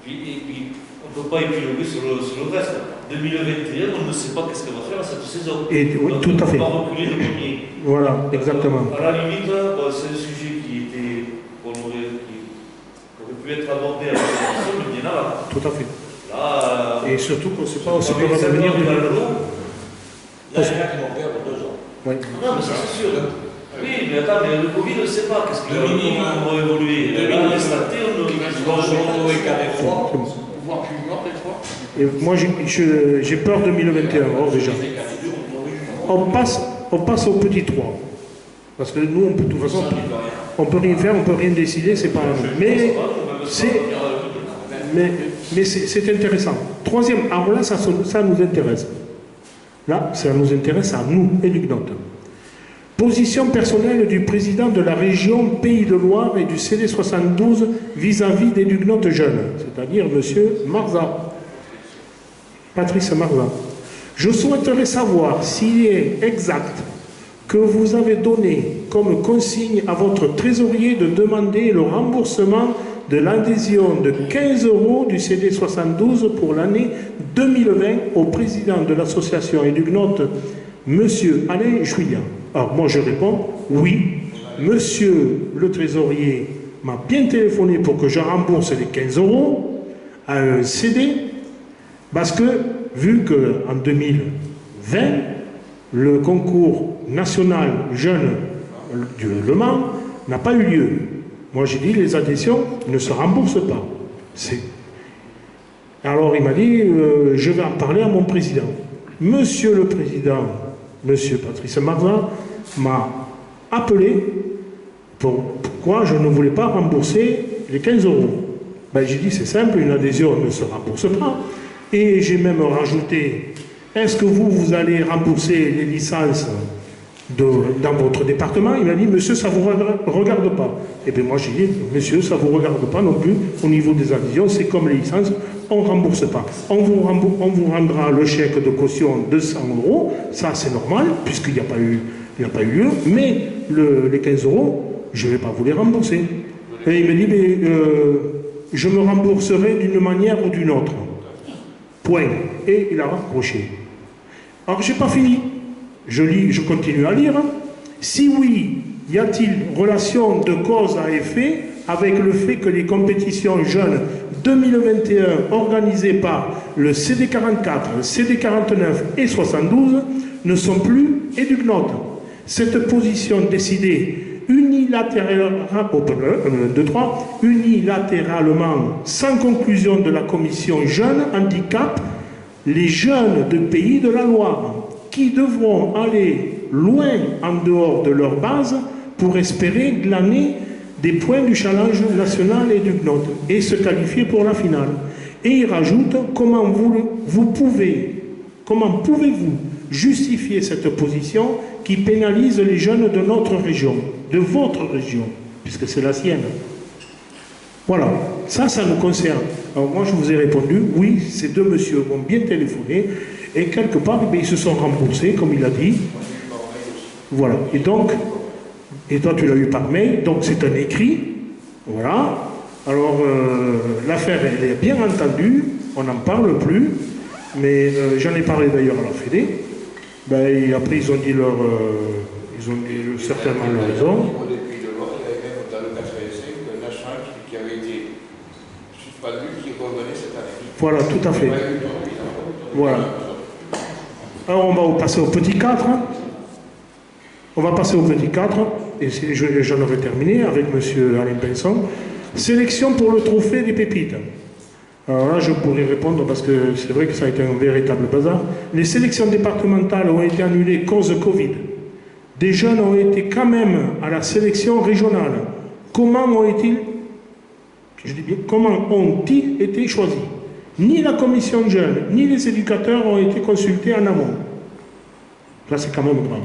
et puis on ne peut pas épiloguer sur le reste. 2021, on ne sait pas qu'est-ce qu'elle va faire cette saison. Et, oui, tout à fait. On va reculer le premier. Voilà, exactement. À la limite, c'est un sujet qui aurait pu être abordé avec la commission, mais bien avant. Tout à fait. Là, et surtout qu'on ne sait pas aussi comment va venir de Là, il y en a qui vont perdre 2 ans. Oui. Non, mais ça c'est sûr. Oui, mais attends, mais le Covid, on ne sait pas qu'est-ce qu'il va évoluer. Là, les statés, on voire plus mort des fois. Et moi, j'ai peur 2021, déjà. On passe au petit 3. Parce que nous, de toute façon, on ne peut rien faire, on ne peut rien décider, c'est pas à nous. Mais c'est intéressant. Troisième, alors là, ça nous intéresse. Là, ça nous intéresse à nous, Éducnote. Position personnelle du président de la région Pays de Loire et du CD 72 vis-à-vis d'Éducnote Jeunes, c'est-à-dire M. Marza, Patrice Marza. Je souhaiterais savoir s'il est exact que vous avez donné comme consigne à votre trésorier de demander le remboursement de l'adhésion de 15 € du CD 72 pour l'année 2020 au président de l'association Éducnote, M. Alain Juillan. Alors moi je réponds oui, monsieur le trésorier m'a bien téléphoné pour que je rembourse les 15 € à un CD, parce que vu qu'en 2020, le concours national jeune du Le Mans n'a pas eu lieu. Moi j'ai dit les adhésions ne se remboursent pas. Alors il m'a dit je vais en parler à mon président. Monsieur le président, monsieur Patrice Marza m'a appelé pourquoi je ne voulais pas rembourser les 15 €. Ben, j'ai dit c'est simple, une adhésion ne se rembourse pas. Et j'ai même rajouté, est-ce que vous allez rembourser les licences dans votre département? Il m'a dit, monsieur, ça ne vous regarde pas. Et bien moi j'ai dit, monsieur, ça ne vous regarde pas non plus au niveau des adhésions, c'est comme les licences, on ne rembourse pas. On vous rendra le chèque de caution de 100 €, ça c'est normal, puisqu'il n'y a pas eu lieu, mais les 15 €, je ne vais pas vous les rembourser. Et il m'a dit, mais je me rembourserai d'une manière ou d'une autre. Point. Et il a raccroché. Alors je n'ai pas fini. Je continue à lire. Si oui, y a-t-il relation de cause à effet avec le fait que les compétitions jeunes 2021 organisées par le CD44, CD49 et 72 ne sont plus Éducnote? Cette position décidée unilatéralement, sans conclusion de la commission Jeunes Handicap, les jeunes de Pays de la Loire, qui devront aller loin en dehors de leur base pour espérer glaner des points du challenge national Éducnote et se qualifier pour la finale. Et il rajoute, comment pouvez-vous justifier cette position qui pénalise les jeunes de notre région, de votre région, puisque c'est la sienne. Voilà, ça nous concerne. Alors moi je vous ai répondu, oui, ces deux messieurs m'ont bien téléphoné, et quelque part, eh bien, ils se sont remboursés, comme il a dit. Voilà. Et donc, et toi tu l'as eu par mail, donc c'est un écrit. Voilà. Alors, l'affaire, elle est bien entendue, on n'en parle plus, mais j'en ai parlé d'ailleurs à la Fédé. Ben, et après, ils ont dit ils ont dit certainement leur raison. Au début de loi, il y avait même dans le 85 un achat qui avait été suspendu, qui revenait cette année. Voilà, tout à fait. Voilà. Alors, on va passer au petit 4. On va passer au petit 4, et j'en aurai terminé avec M. Alain Pinson. Sélection pour le trophée des pépites. Alors là, je pourrais répondre parce que c'est vrai que ça a été un véritable bazar. Les sélections départementales ont été annulées cause Covid. Des jeunes ont été quand même à la sélection régionale. Comment ont-ils été choisis? Ni la commission de jeunes, ni les éducateurs ont été consultés en amont. Là, c'est quand même grave.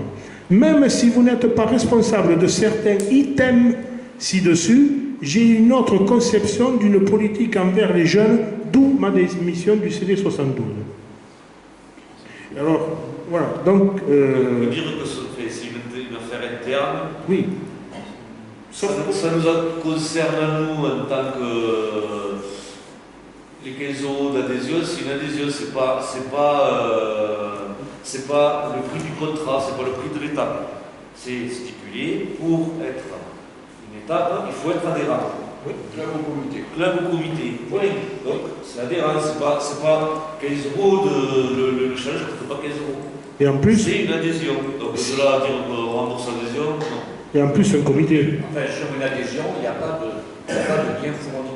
Même si vous n'êtes pas responsable de certains items ci-dessus, j'ai une autre conception d'une politique envers les jeunes, d'où ma démission du CD 72. Alors, voilà, donc... On peut dire que c'est une affaire interne. Oui. Ça nous concerne, nous, en tant que... les 15 € d'adhésion. Si une adhésion, c'est pas le prix du contrat, c'est pas le prix de l'étape. C'est stipulé pour être une étape, il faut être adhérent. Oui, club au comité. Club au comité. Oui. Donc c'est adhérent, c'est pas 15 € le challenge, ne coûte pas 15 €. Et en plus... C'est une adhésion. Donc de là à dire qu'on rembourse l'adhésion, non. Et en plus un comité. Enfin, sur une adhésion, il n'y a pas de bien fourni.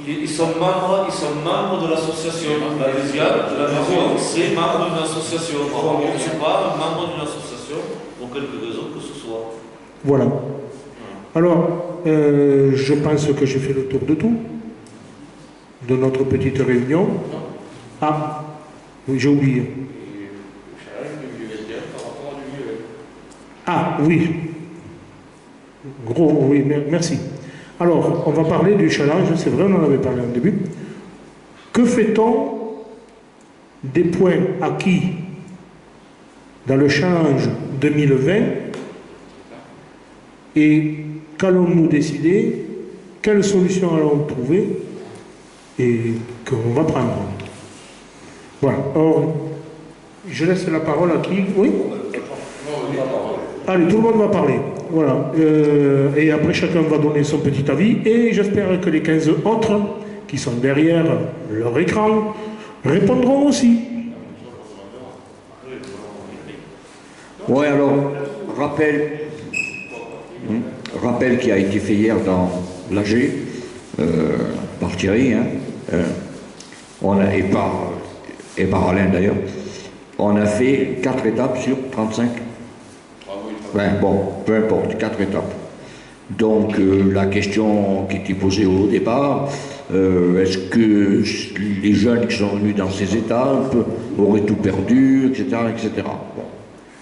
Ils sont membres de l'association. L'adhésion, c'est membre d'une association. On ne sont pas membre d'une association pour quelque raison que ce soit. Voilà. Alors, je pense que j'ai fait le tour de tout, de notre petite réunion. Ah, oui, j'ai oublié. Ah, oui. Gros, oui, merci. Alors, on va parler du challenge, c'est vrai, on en avait parlé au début. Que fait-on des points acquis dans le challenge 2020 et qu'allons-nous décider, quelle solution allons-nous trouver et qu'on va prendre? Voilà. Alors, je laisse la parole à qui? Oui? Allez, tout le monde va parler. Voilà. Et après, chacun va donner son petit avis. Et j'espère que les 15 autres qui sont derrière leur écran répondront aussi. Oui, alors, rappel qui a été fait hier dans l'AG, par Thierry, et par Alain d'ailleurs. On a fait 4 étapes sur 35. Ouais, bon, peu importe, 4 étapes. Donc la question qui était posée au départ, est-ce que les jeunes qui sont venus dans ces étapes auraient tout perdu, etc. etc. Bon.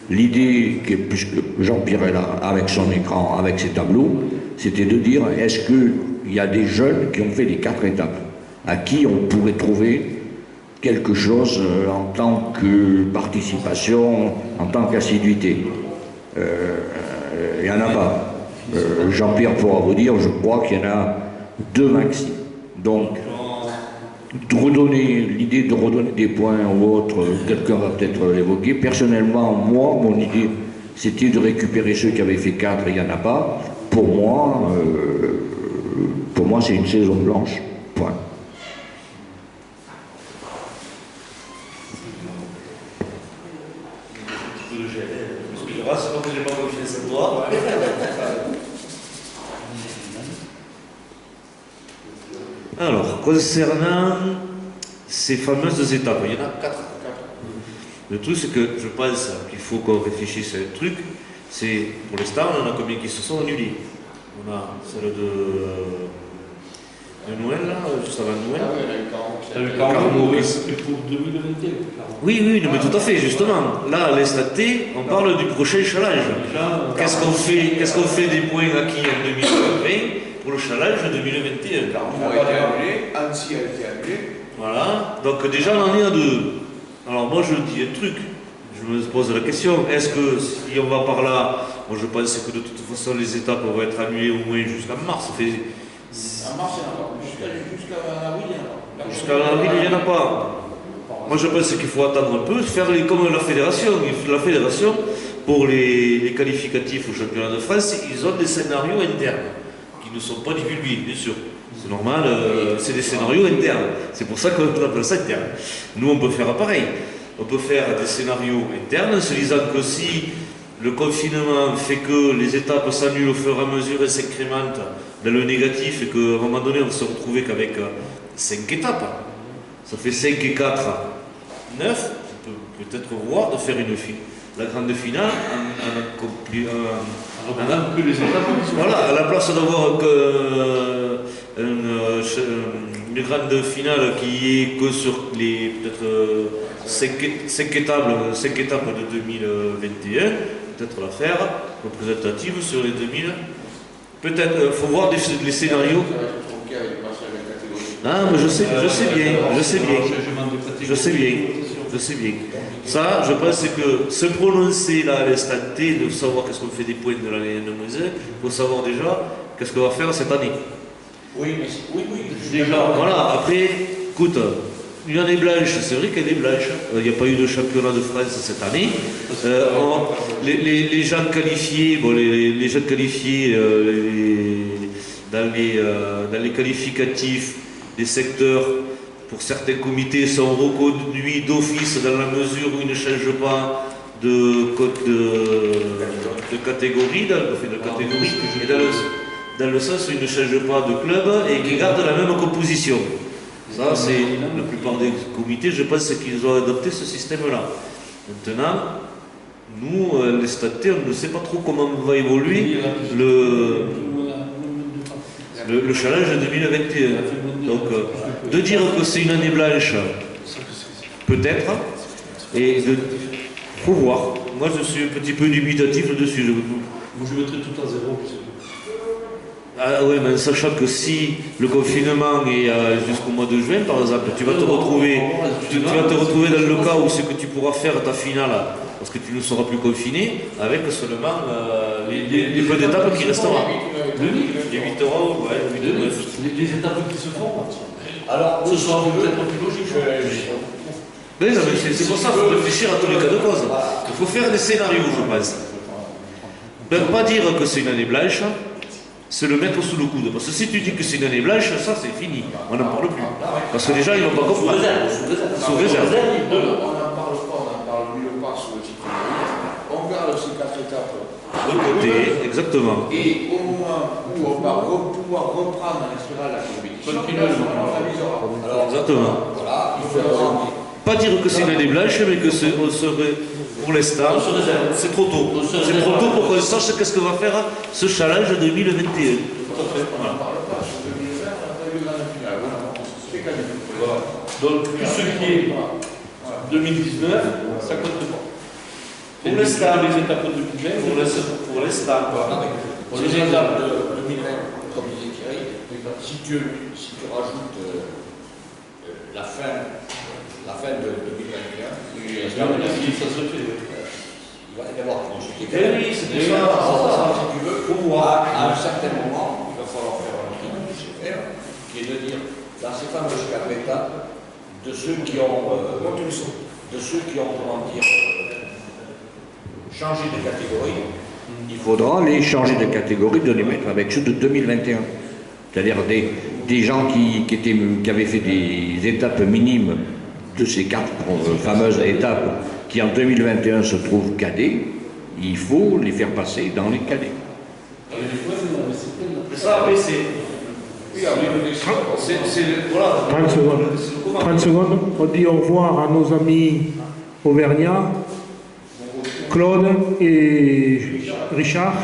L'idée, puisque Jean-Pierre est là avec son écran, avec ses tableaux, c'était de dire, est-ce qu'il y a des jeunes qui ont fait les 4 étapes, à qui on pourrait trouver quelque chose en tant que participation, en tant qu'assiduité. Il n'y en a pas. Jean-Pierre pourra vous dire, je crois qu'il y en a 2 maxi. Donc, l'idée de redonner des points ou autre, quelqu'un va peut-être l'évoquer. Personnellement, moi, mon idée, c'était de récupérer ceux qui avaient fait 4 et il n'y en a pas. Pour moi, c'est une saison blanche. Point. C'est pas que j'ai pas confiance en toi. Alors, concernant ces fameuses étapes, il y en a 4. Le truc, c'est que je pense qu'il faut qu'on réfléchisse à un truc. C'est, pour l'instant, on en a combien qui se sont annulés? On a celle de Noël, là, juste avant Noël. Le Carmo, c'est pour 2021. Oui, mais tout à fait, justement. Là, à l'instant T, on parle du prochain challenge. Qu'est-ce qu'on fait des points acquis en 2020 pour le challenge 2021? Carmo a été annulé, Annecy a été annulé. Voilà, donc déjà on en est à 2. Alors moi je dis un truc, je me pose la question, est-ce que si on va par là, moi je pense que de toute façon les étapes vont être annulées au moins jusqu'en mars. En mars, il n'y en a pas. Jusqu'à avril, il n'y en a pas. Jusqu'à avril, il n'y en a pas. Moi je pense qu'il faut attendre un peu, faire comme la fédération. La fédération, pour les qualificatifs au championnat de France, ils ont des scénarios internes qui ne sont pas divulgués, bien sûr. C'est normal, c'est des scénarios internes. C'est pour ça qu'on appelle ça interne. Nous, on peut faire pareil. On peut faire des scénarios internes en se disant que si le confinement fait que les étapes s'annulent au fur et à mesure et s'incrémentent dans le négatif et qu'à un moment donné, on se retrouve qu'avec 5 étapes, ça fait 5 et 4, 9, on peut peut-être voir de faire la grande finale voilà, à la place d'avoir une grande finale qui est que sur les peut-être 5 étapes de 2021, peut-être la faire représentative sur les 2000. Peut-être, il faut voir les scénarios. Ah, mais je sais bien. Ça, je pense que se prononcer là à l'instant T, de savoir qu'est-ce qu'on fait des points de l'année N-1, il faut savoir déjà qu'est-ce qu'on va faire cette année. Oui. Déjà, voilà, après, écoute, une année blanche, c'est vrai qu'elle est blanche. Il n'y a pas eu de championnat de France cette année. Les gens qualifiés, les gens qualifiés dans les qualificatifs des secteurs, pour certains comités, sont reconduits d'office dans la mesure où ils ne changent pas de catégorie, et dans le sens où ils ne changent pas de club et qui gardent la même composition. Ça, c'est la plupart des comités, je pense qu'ils ont adopté ce système-là. Maintenant, nous, les statuts, on ne sait pas trop comment va évoluer le challenge 2021. Donc, de dire que c'est une année blanche, peut-être, et faut voir. Moi, je suis un petit peu dubitatif là-dessus. Je mettrai tout à zéro. Ah oui, mais sachant que si le confinement est jusqu'au mois de juin, par exemple, tu vas te retrouver dans le cas où c'est que tu pourras faire ta finale, parce que tu ne seras plus confiné, avec seulement les peu d'étapes qui resteront. Les 8 euros, ouais, 8 euros. Les étapes qui se font. Alors, ce sera peut-être plus logique. Oui, c'est pour ça qu'il faut réfléchir à tous les cas de cause. Il faut faire des scénarios, je pense. Ne pas dire que c'est une année blanche, c'est le mettre sous le coude. Parce que si tu dis que c'est une année blanche, ça c'est fini. On n'en parle plus. Parce que les gens, ils ne vont pas comprendre. Sous réserve. On n'en parle nulle part sous le titre. On garde ces 4 étapes de côté, exactement. Et au moment où on va pouvoir reprendre en espérant la compétition, on l'avisera. Alors, exactement. Voilà, il faudra... Pas dire que c'est une année blanche, mais que on serait, pour l'instant, c'est trop tôt. C'est trop tôt pour qu'on sache qu'est-ce que va faire ce challenge 2021. Voilà. Donc, tout ce qui est 2019, ça compte pas. Pour l'instant, les étapes de 2020, pour l'instant. Pour les étapes de 2020, comme disait Thierry, si tu rajoutes la fin de 2021, ça se fait. il va y avoir consulté. Oui, c'est déjà ça. Si tu veux, à un certain moment, il va falloir faire un truc qui est de dire, dans ces fameuses 4 étapes, de ceux qui ont, comment dire, changé de catégorie, il faudra les changer de catégorie, de les mettre avec ceux de 2021. C'est-à-dire des gens qui avaient fait des étapes minimes de ces 4 fameuses étapes qui en 2021 se trouvent cadets, il faut les faire passer dans les cadets. Ça, oui, c'est... Voilà. 30 secondes. 30 secondes. On dit au revoir à nos amis auvergnats, Claude et Richard.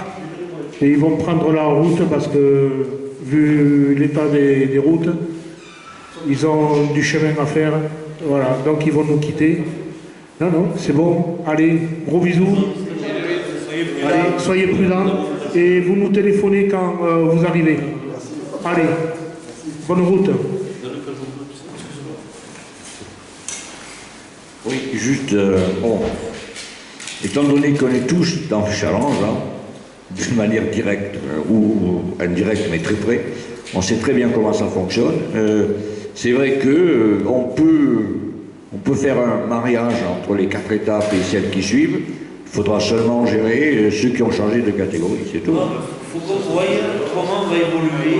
Et ils vont prendre la route parce que, vu l'état des routes, ils ont du chemin à faire. Voilà, donc ils vont nous quitter. Non, c'est bon. Allez, gros bisous. Allez, soyez prudents. Et vous nous téléphonez quand vous arrivez. Allez, bonne route. Oui, juste, bon, étant donné qu'on est tous dans le challenge, hein, d'une manière directe ou indirecte, mais très près, on sait très bien comment ça fonctionne. C'est vrai que on peut faire un mariage entre les 4 étapes et celles qui suivent. Il faudra seulement gérer ceux qui ont changé de catégorie, c'est tout. Il faut qu'on voie comment on va évoluer.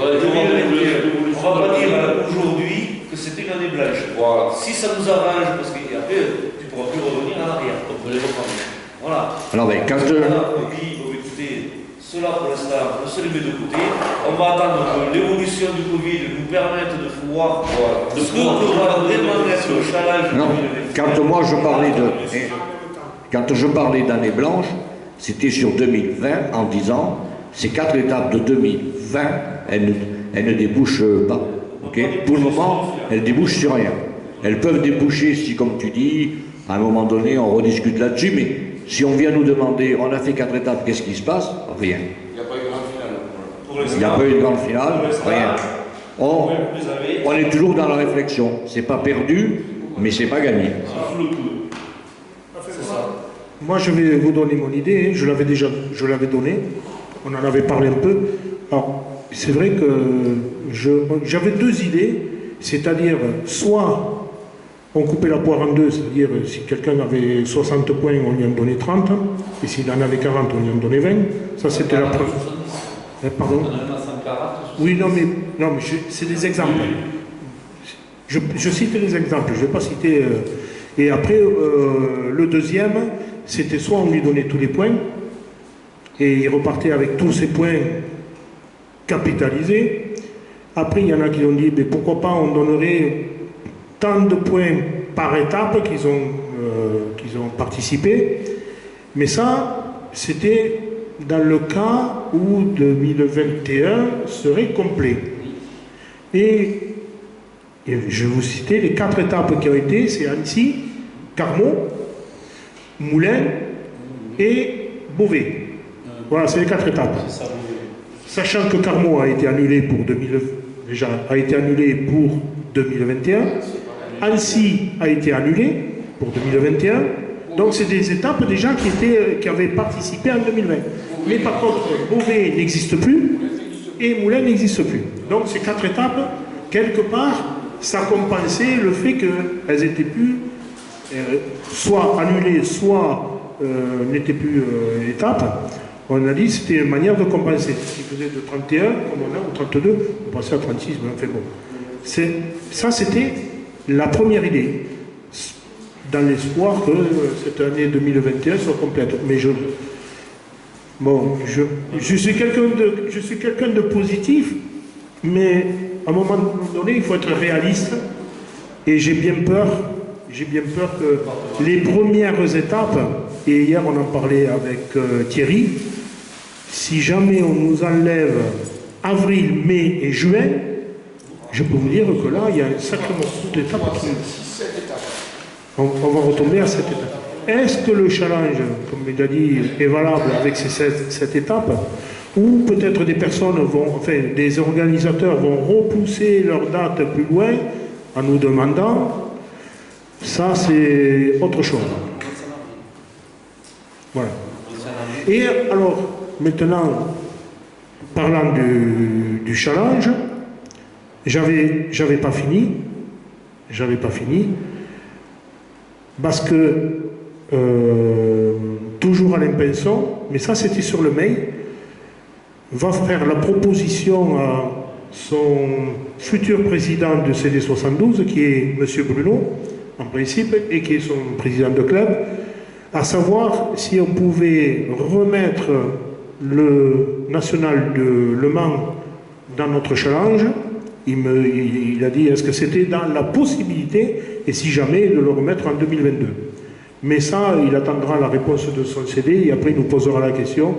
On ne va pas dire aujourd'hui que c'était une année blanche. Voilà. Si ça nous arrange, parce qu'après, tu ne pourras plus revenir en arrière. On peut les reprendre. Voilà. Alors, mais quand on dit, bon, écoutez, cela pour l'instant, on se les met de côté. On va attendre que l'évolution du Covid nous permette de pouvoir de ce qu'on va vraiment mettre le challenge. Non, quand je parlais d'année blanche, c'était sur 2020 en disant ces 4 étapes de 2020, elles ne débouchent pas. Okay. Pour le moment, elles débouchent sur rien. Elles peuvent déboucher si, comme tu dis, à un moment donné, on rediscute là-dessus, mais si on vient nous demander, on a fait 4 étapes, qu'est-ce qui se passe? Rien. Il n'y a pas eu de grande finale. Il n'y a pas eu de grande finale, rien. On est toujours dans la réflexion. C'est pas perdu, mais c'est pas gagné. Moi, je vais vous donner mon idée. Je l'avais donnée. On en avait parlé un peu. Alors, c'est vrai que j'avais 2 idées, c'est-à-dire soit on coupait la poire en 2, c'est-à-dire si quelqu'un avait 60 points, on lui en donnait 30, et s'il en avait 40, on lui en donnait 20. Ça, c'était la première. Pardon? Oui, non, mais c'est des exemples. Je cite les exemples, je ne vais pas citer. Et après, le deuxième, c'était soit on lui donnait tous les points, et il repartait avec tous ses points capitalisés. Après, il y en a qui ont dit, mais pourquoi pas on donnerait tant de points par étape qu'ils ont participé. Mais ça, c'était dans le cas où 2021 serait complet. Et je vais vous citer les 4 étapes qui ont été, c'est Annecy, Carmaux, Moulins et Beauvais. Voilà, c'est les 4 étapes. Sachant que Carmaux a été annulé pour 2021, Annecy a été annulé pour 2021, donc c'est des étapes déjà qui avaient participé en 2020. Mais par contre, Beauvais n'existe plus et Moulins n'existe plus. Donc ces 4 étapes, quelque part, ça compensait le fait qu'elles étaient plus soit annulées, soit n'étaient plus étapes. On a dit que c'était une manière de compenser. Si vous êtes de 31, comme on a, ou 32, on passait à 36, mais enfin bon. Ça, c'était la première idée, dans l'espoir que cette année 2021 soit complète. Mais je suis quelqu'un de positif, mais à un moment donné, il faut être réaliste. Et j'ai bien peur que les premières étapes, et hier on en parlait avec Thierry, si jamais on nous enlève avril, mai et juin, je peux vous dire que là, il y a un sacré morceau d'étapes qui... On va retomber à cette étape. Est-ce que le challenge, comme il a dit, est valable avec ces 7 étapes, ou peut-être des organisateurs vont repousser leur date plus loin en nous demandant, ça c'est autre chose. Voilà. Et alors, maintenant, parlant du challenge, j'avais pas fini, parce que toujours Alain Pinson, mais ça c'était sur le mail, va faire la proposition à son futur président de CD72, qui est M. Bruno, en principe, et qui est son président de club, à savoir si on pouvait remettre le national de Le Mans dans notre challenge. Il a dit est-ce que c'était dans la possibilité, et si jamais, de le remettre en 2022. Mais ça, il attendra la réponse de son CD et après il nous posera la question.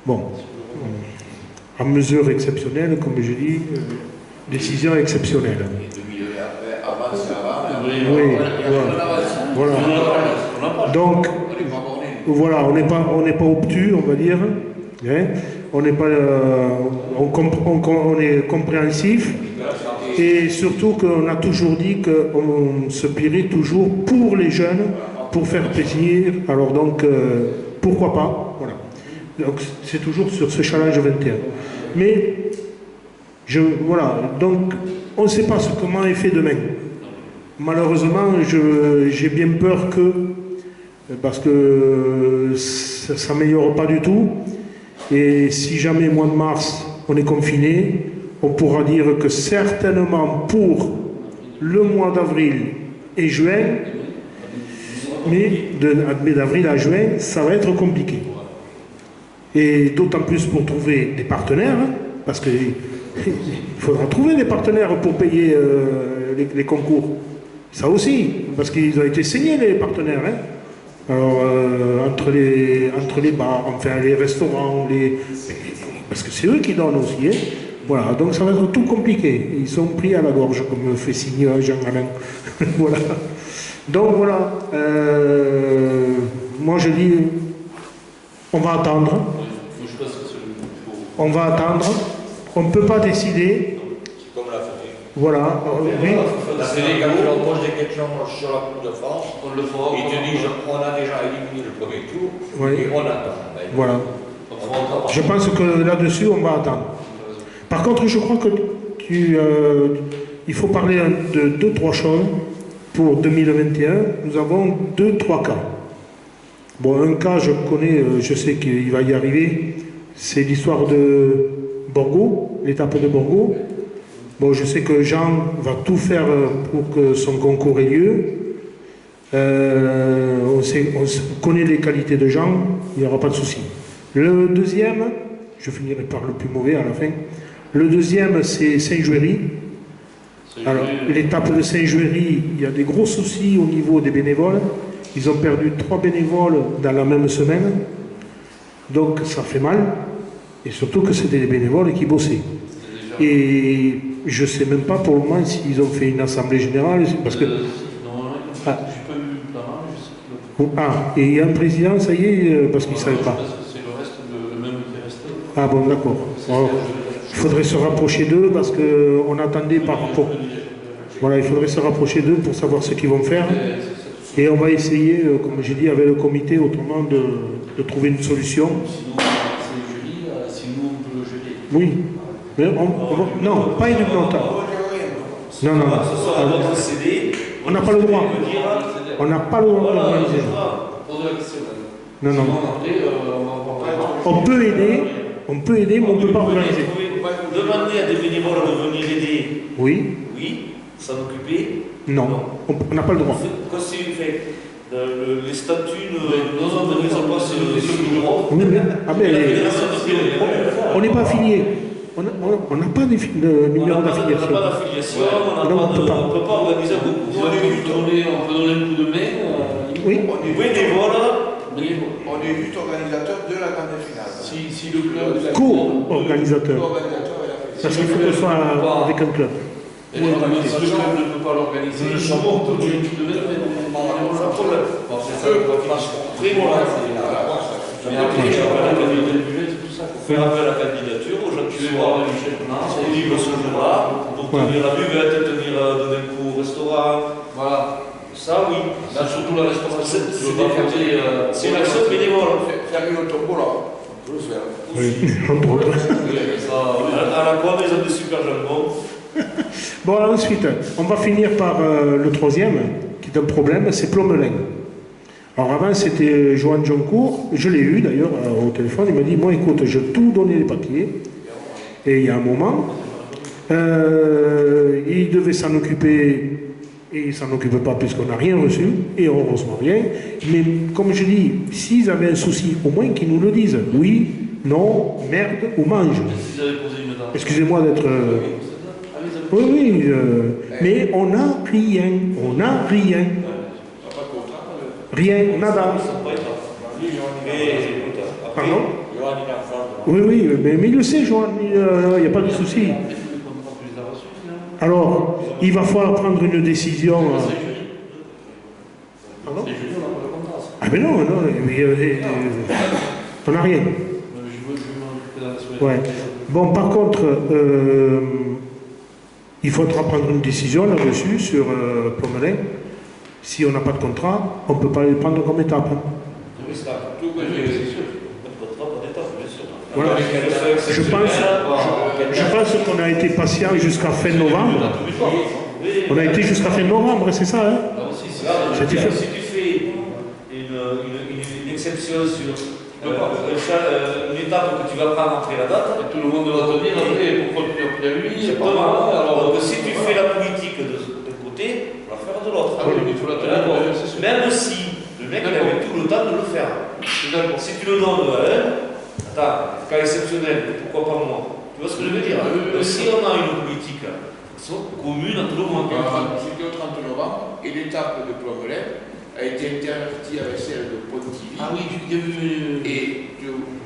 Bon, en mesure exceptionnelle, comme je dis, décision exceptionnelle. Oui, voilà. Donc, voilà, on n'est pas obtus, on va dire. Hein, on n'est pas, on est compréhensif. Et surtout qu'on a toujours dit qu'on se plierait toujours pour les jeunes, pour faire plaisir. Alors donc, pourquoi pas, voilà. Donc c'est toujours sur ce challenge 21. Mais, voilà, donc on ne sait pas comment est fait demain. Malheureusement, j'ai bien peur parce que ça ne s'améliore pas du tout. Et si jamais mois de mars, on est confiné, on pourra dire que certainement pour le mois d'avril et juin, mais d'avril à juin, ça va être compliqué. Et d'autant plus pour trouver des partenaires, parce qu'il faudra trouver des partenaires pour payer les concours. Ça aussi, parce qu'ils ont été signés les partenaires. Alors, entre les bars, enfin les restaurants, parce que c'est eux qui donnent aussi. Voilà, donc ça va être tout compliqué. Ils sont pris à la gorge, comme fait signe Jean-Alain. Voilà. Donc voilà, moi je dis, on va attendre. On va attendre. On ne peut pas décider. Comme la Fédé. Voilà. Oui. La Fédé, quand tu leur poses des questions sur la Coupe de France, ils te disent on a déjà éliminé le premier tour et on attend. Voilà. Je pense que là-dessus, on va attendre. Par contre, je crois que il faut parler de 2-3 choses. Pour 2021, nous avons 2-3 cas. Bon, un cas, je connais, je sais qu'il va y arriver, c'est l'histoire de Borgo, l'étape de Borgo. Bon, je sais que Jean va tout faire pour que son concours ait lieu. On connaît les qualités de Jean, il n'y aura pas de souci. Le deuxième, je finirai par le plus mauvais à la fin. Le deuxième, c'est Saint-Juéry. Alors, l'étape de Saint-Juéry, il y a des gros soucis au niveau des bénévoles. Ils ont perdu 3 bénévoles dans la même semaine. Donc, ça fait mal. Et surtout que c'était des bénévoles qui bossaient. Et je ne sais même pas pour le moment s'ils ont fait une assemblée générale. Parce que... et il y a un président, ça y est, parce qu'il ne savait pas. C'est le reste, le même qui est resté. Ah bon, d'accord. Il faudrait se rapprocher d'eux parce qu'on attendait par rapport. Voilà, il faudrait se rapprocher d'eux pour savoir ce qu'ils vont faire. Et on va essayer, comme j'ai dit, avec le comité, autrement, de trouver une solution. Sinon, c'est joli, si nous on peut le geler. Oui. Mais non, pas une nota. Non, non. On n'a pas le droit. On n'a pas le droit d'organiser. Non, non. On peut aider, mais on ne peut pas organiser. Demander à des bénévoles de venir aider. Oui. Oui. S'en occuper. Non. On n'a pas le droit. Quand c'est fait, les statuts ne sont pas le droit. Oui, mais, on n'est pas affilié. On n'a pas de numéro d'affiliation. On n'a pas d'affiliation, on ne peut pas organiser un concours. On peut donner un coup de main. Oui. On est bénévole. On est juste organisateur de la grande finale. Si le club... Co-organisateur. Parce qu'il faut que ce soit avec un club. Si le club ne peut pas l'organiser, il faut donner un coup de main, mais on n'a pas de problème. Faire appel à la candidature aux gens qui soient libres ce jour-là, pour tenir la buvette, tenir donner un coup au restaurant. Voilà. Ça, oui. Là, surtout la restauration. C'est une action bénévole. Faire une tombola. On peut le faire. Oui, entre autres. À la quoi, mais ils ont des super jambons. Bon, alors ensuite, on va finir par le troisième, qui est un problème, c'est Plomelin. Alors avant, c'était Johan Joncourt, je l'ai eu d'ailleurs au téléphone, il m'a dit, moi écoute, je vais tout donner les papiers, et il y a un moment, il devait s'en occuper, et il ne s'en occupe pas puisqu'on n'a rien reçu, et heureusement rien, mais comme je dis, s'ils avaient un souci, au moins qu'ils nous le disent, oui, non, merde ou mange. Excusez-moi d'être... Oui, mais on n'a rien, Rien, nada. Pardon? Oui, mais il le sait, Johan, il n'y a pas de souci. Alors, il va falloir prendre une décision. Pardon? Ah, mais non, on n'a rien. Ouais. Bon, par contre, il faudra prendre une décision là-dessus sur Plomelin. Si on n'a pas de contrat, on ne peut pas les prendre comme étape. Oui, c'est tout que c'est sûr. Pas de contrat, pas d'étape, bien sûr. Voilà. Je pense qu'on a été patient jusqu'à fin novembre. On a été jusqu'à fin novembre, c'est ça, hein? Si tu fais une exception sur une étape que tu vas prendre après la date, Et tout le monde va te dire après, pourquoi tu as pris à lui? exactement. Alors que si tu fais la politique d'un côté, on va faire de l'autre. Ah oui, il faut la tenir, c'est sûr. Même si le mec il avait tout le temps de le faire. Si tu le donnes à un, attends, cas exceptionnel, pourquoi pas moi? Tu vois ce que je veux dire? Donc, si on a une politique commune à tout le monde, C'était au 30 novembre et l'étape de Plomelin a été interdite avec celle de Pontivy. Ah oui, j'ai vu. Et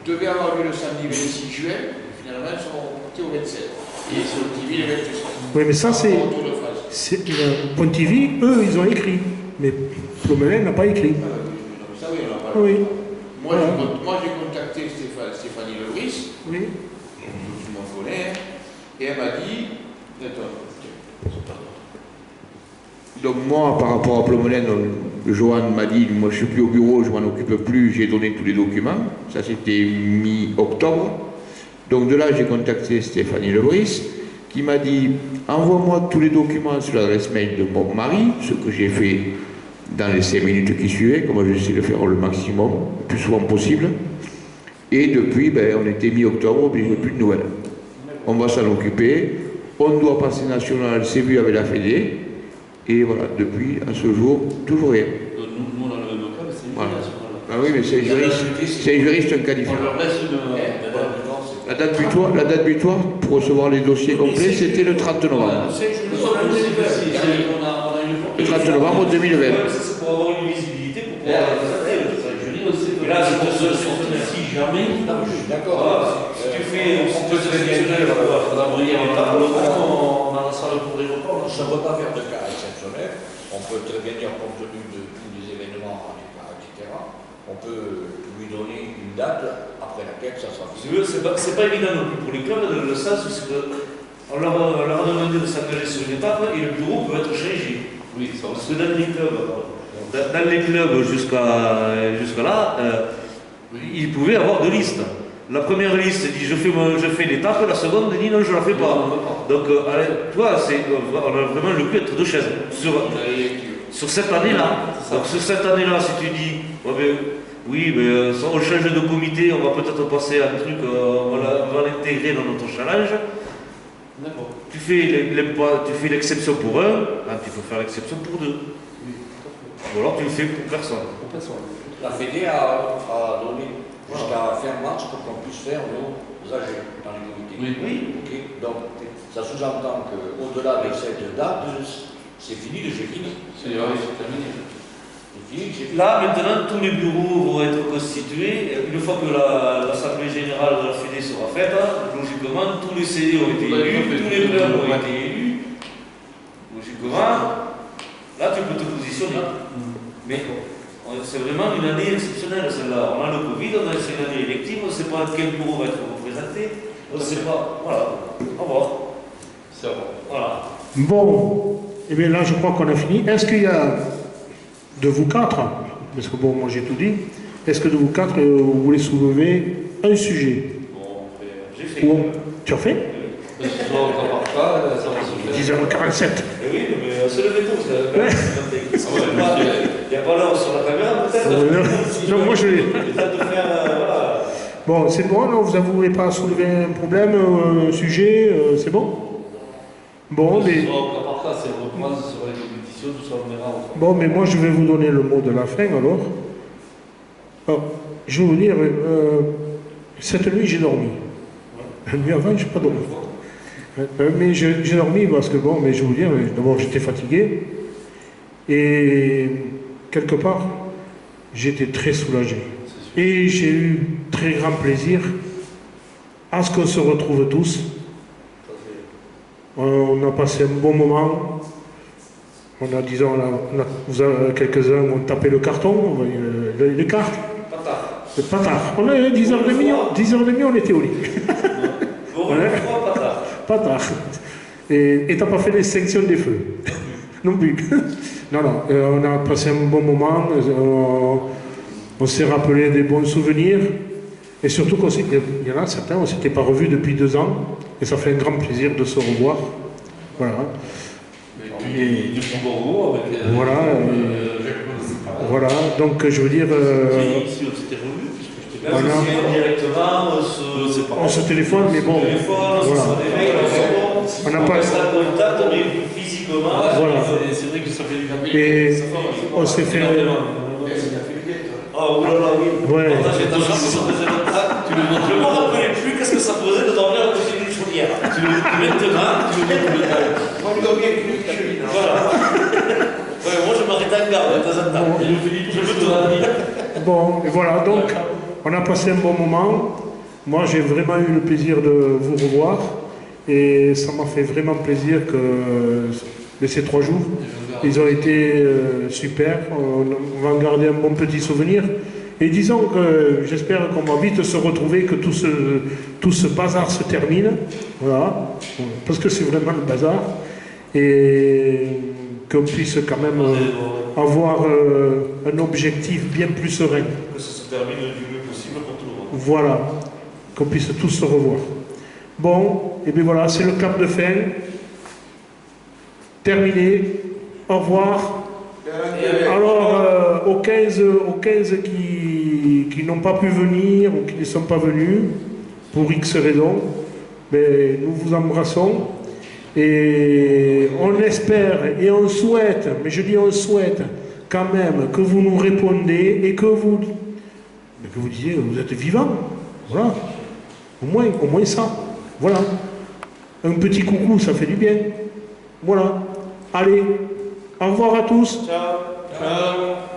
devait avoir lieu le samedi 26 juin, finalement ils sont reportés au 27. Et Pontivy le 27. Oui, mais ça, c'est. Au Tour de France. Pontivy, eux, ils ont écrit. Mais Plomelin n'a pas écrit. Ça oui, on en parle. Oui. Moi, j'ai contacté Stéphanie Lebris, Oui. tout le monde connaît, et elle m'a dit. Donc moi, par rapport à Plomelin, Johan m'a dit, moi je suis plus au bureau, je m'en occupe plus, j'ai donné tous les documents. Ça c'était mi-octobre. Donc de là, j'ai contacté Stéphanie Lebris, qui m'a dit, envoie-moi tous les documents sur l'adresse mail de mon mari, ce que j'ai fait dans les 5 minutes qui suivaient, comme j'essaie de faire le maximum, le plus souvent possible. Et depuis, on était mi-octobre, mais je n'ai plus de nouvelles. On va s'en occuper. On doit passer national, c'est vu avec la Fédé. Et voilà, depuis, à ce jour, toujours rien. Nous, on a le même cas, mais c'est une Voilà. nationale. Ah oui, mais c'est un juriste, un cas différent. On leur laisse une. La date butoir pour recevoir les dossiers complets, c'était le 30 novembre. Le 30 novembre 2020. c'est pour avoir une visibilité, pour pouvoir présenter. Et là, si jamais, D'accord. si tu fais un peu exceptionnel, On a la salle pour les repas, on ne veut pas faire de cas exceptionnels. On peut très bien dire, compte tenu de tous les événements, etc., on peut lui donner une date après laquelle ça sera si tu veux, c'est pas évident non plus pour les clubs, le sens, c'est qu'on leur a demandé de s'engager sur une étape et le bureau peut être changé. Oui, ça Parce que dans les clubs jusqu'à là, ils pouvaient avoir 2 listes. La première liste dit je fais l'étape, la seconde dit non, je la fais pas. Donc, tu vois, on a vraiment le cul entre 2 chaises. Sur cette année-là. Donc, sur cette année-là, si tu dis, oui, mais on change de comité, on va peut-être passer à un truc, on va l'intégrer dans notre challenge. Tu fais l'exception pour un, il faut faire l'exception pour 2. Ou alors tu le fais pour personne. La Fédé a donné jusqu'à fin mars pour qu'on puisse faire nos âgés dans les comités. Oui. Ok. Donc, ça sous-entend qu'au-delà de cette date, c'est fini de chez fini. C'est terminé. C'est fini de chez fini. Là, maintenant, tous les bureaux vont être constitués. Une fois que l'Assemblée générale de la Fédé sera faite, logiquement, tous les CD ont été élus, tous les clubs ont été élus. Logiquement, là, tu peux te positionner. Mais c'est vraiment une année exceptionnelle, celle-là. On a le Covid, on a une année élective, on ne sait pas quel bureau va être représenté. On ne sait pas. Voilà. Au revoir. C'est bon. Voilà. Bon, et bien là, je crois qu'on a fini. Est-ce qu'il y a de vous 4, parce que bon, moi j'ai tout dit, est-ce que de vous 4, vous voulez soulever un sujet? Bon, j'ai fait. Tu as fait? Ce soir, on ne part pas, ça va se faire. 10h47. Eh oui, mais c'est le veto, il n'y a pas l'heure sur la caméra, peut-être. Non, moi je. Peut-être de faire. Voilà. Bon, c'est bon, non, vous ne voulez pas soulever un problème, un sujet, c'est bon? Bon, mais. Ce soir, on part pas, c'est reprendre sur les compétitions, tout ça, on verra. Bon, mais moi je vais vous donner le mot de la fin alors. Alors, je vais vous dire, cette nuit j'ai dormi. La nuit avant, je n'ai pas dormi. Mais j'ai dormi parce que bon, mais je vais vous dire, d'abord j'étais fatigué et quelque part j'étais très soulagé. Et j'ai eu très grand plaisir à ce qu'on se retrouve tous. On a passé un bon moment. On a, disons, quelques-uns ont tapé le carton, les cartes. Le patard. On a 10h30, on était au lit. Patard. Et t'as pas fait l'extinction des feux. Non plus. Non, non, on a passé un bon moment, on s'est rappelé des bons souvenirs, et surtout qu'il y en a certains, on ne s'était pas revus depuis 2 ans, et ça fait un grand plaisir de se revoir. Voilà. Et du Bordeaux avec... Voilà. Voilà, donc je veux dire... Si on s'était revus, puisque je t'ai pas directement, on se téléphone, mais bon... Voilà. On n'a pas... contact, mais physiquement... Voilà. C'est vrai que ça fait du bien. Et on s'est fait... Oh là là, oui. Ouais. J'ai ta chance que ça faisait longtemps. Je ne me rappelais plus qu'est-ce que ça faisait de dormir à côté d'une chaudière. Maintenant, tu le mets tout le temps. Moi, je dormais avec une cheminée. Voilà. Ouais, moi, je m'arrête en garde de temps en temps. Je veux te dire. Bon, et voilà, donc, on a passé un bon moment. Moi, j'ai vraiment eu le plaisir de vous revoir. Et ça m'a fait vraiment plaisir que ces 3 jours, ils ont été super. On va en garder un bon petit souvenir. Et disons que j'espère qu'on va vite se retrouver, que tout ce bazar se termine. Voilà. Parce que c'est vraiment le bazar. Et qu'on puisse quand même avoir un objectif bien plus serein. Que ça se termine du mieux possible pour tout le monde. Voilà. Qu'on puisse tous se revoir. Bon, et bien voilà, c'est le clap de fin. Terminé. Au revoir. Alors, aux 15 qui n'ont pas pu venir ou qui ne sont pas venus, pour X raisons, ben, nous vous embrassons. Et on espère et on souhaite, mais je dis on souhaite quand même que vous nous répondez et que vous disiez vous êtes vivant. Voilà. Au moins ça. Voilà. Un petit coucou, ça fait du bien. Voilà. Allez. Au revoir à tous. Ciao. Ciao.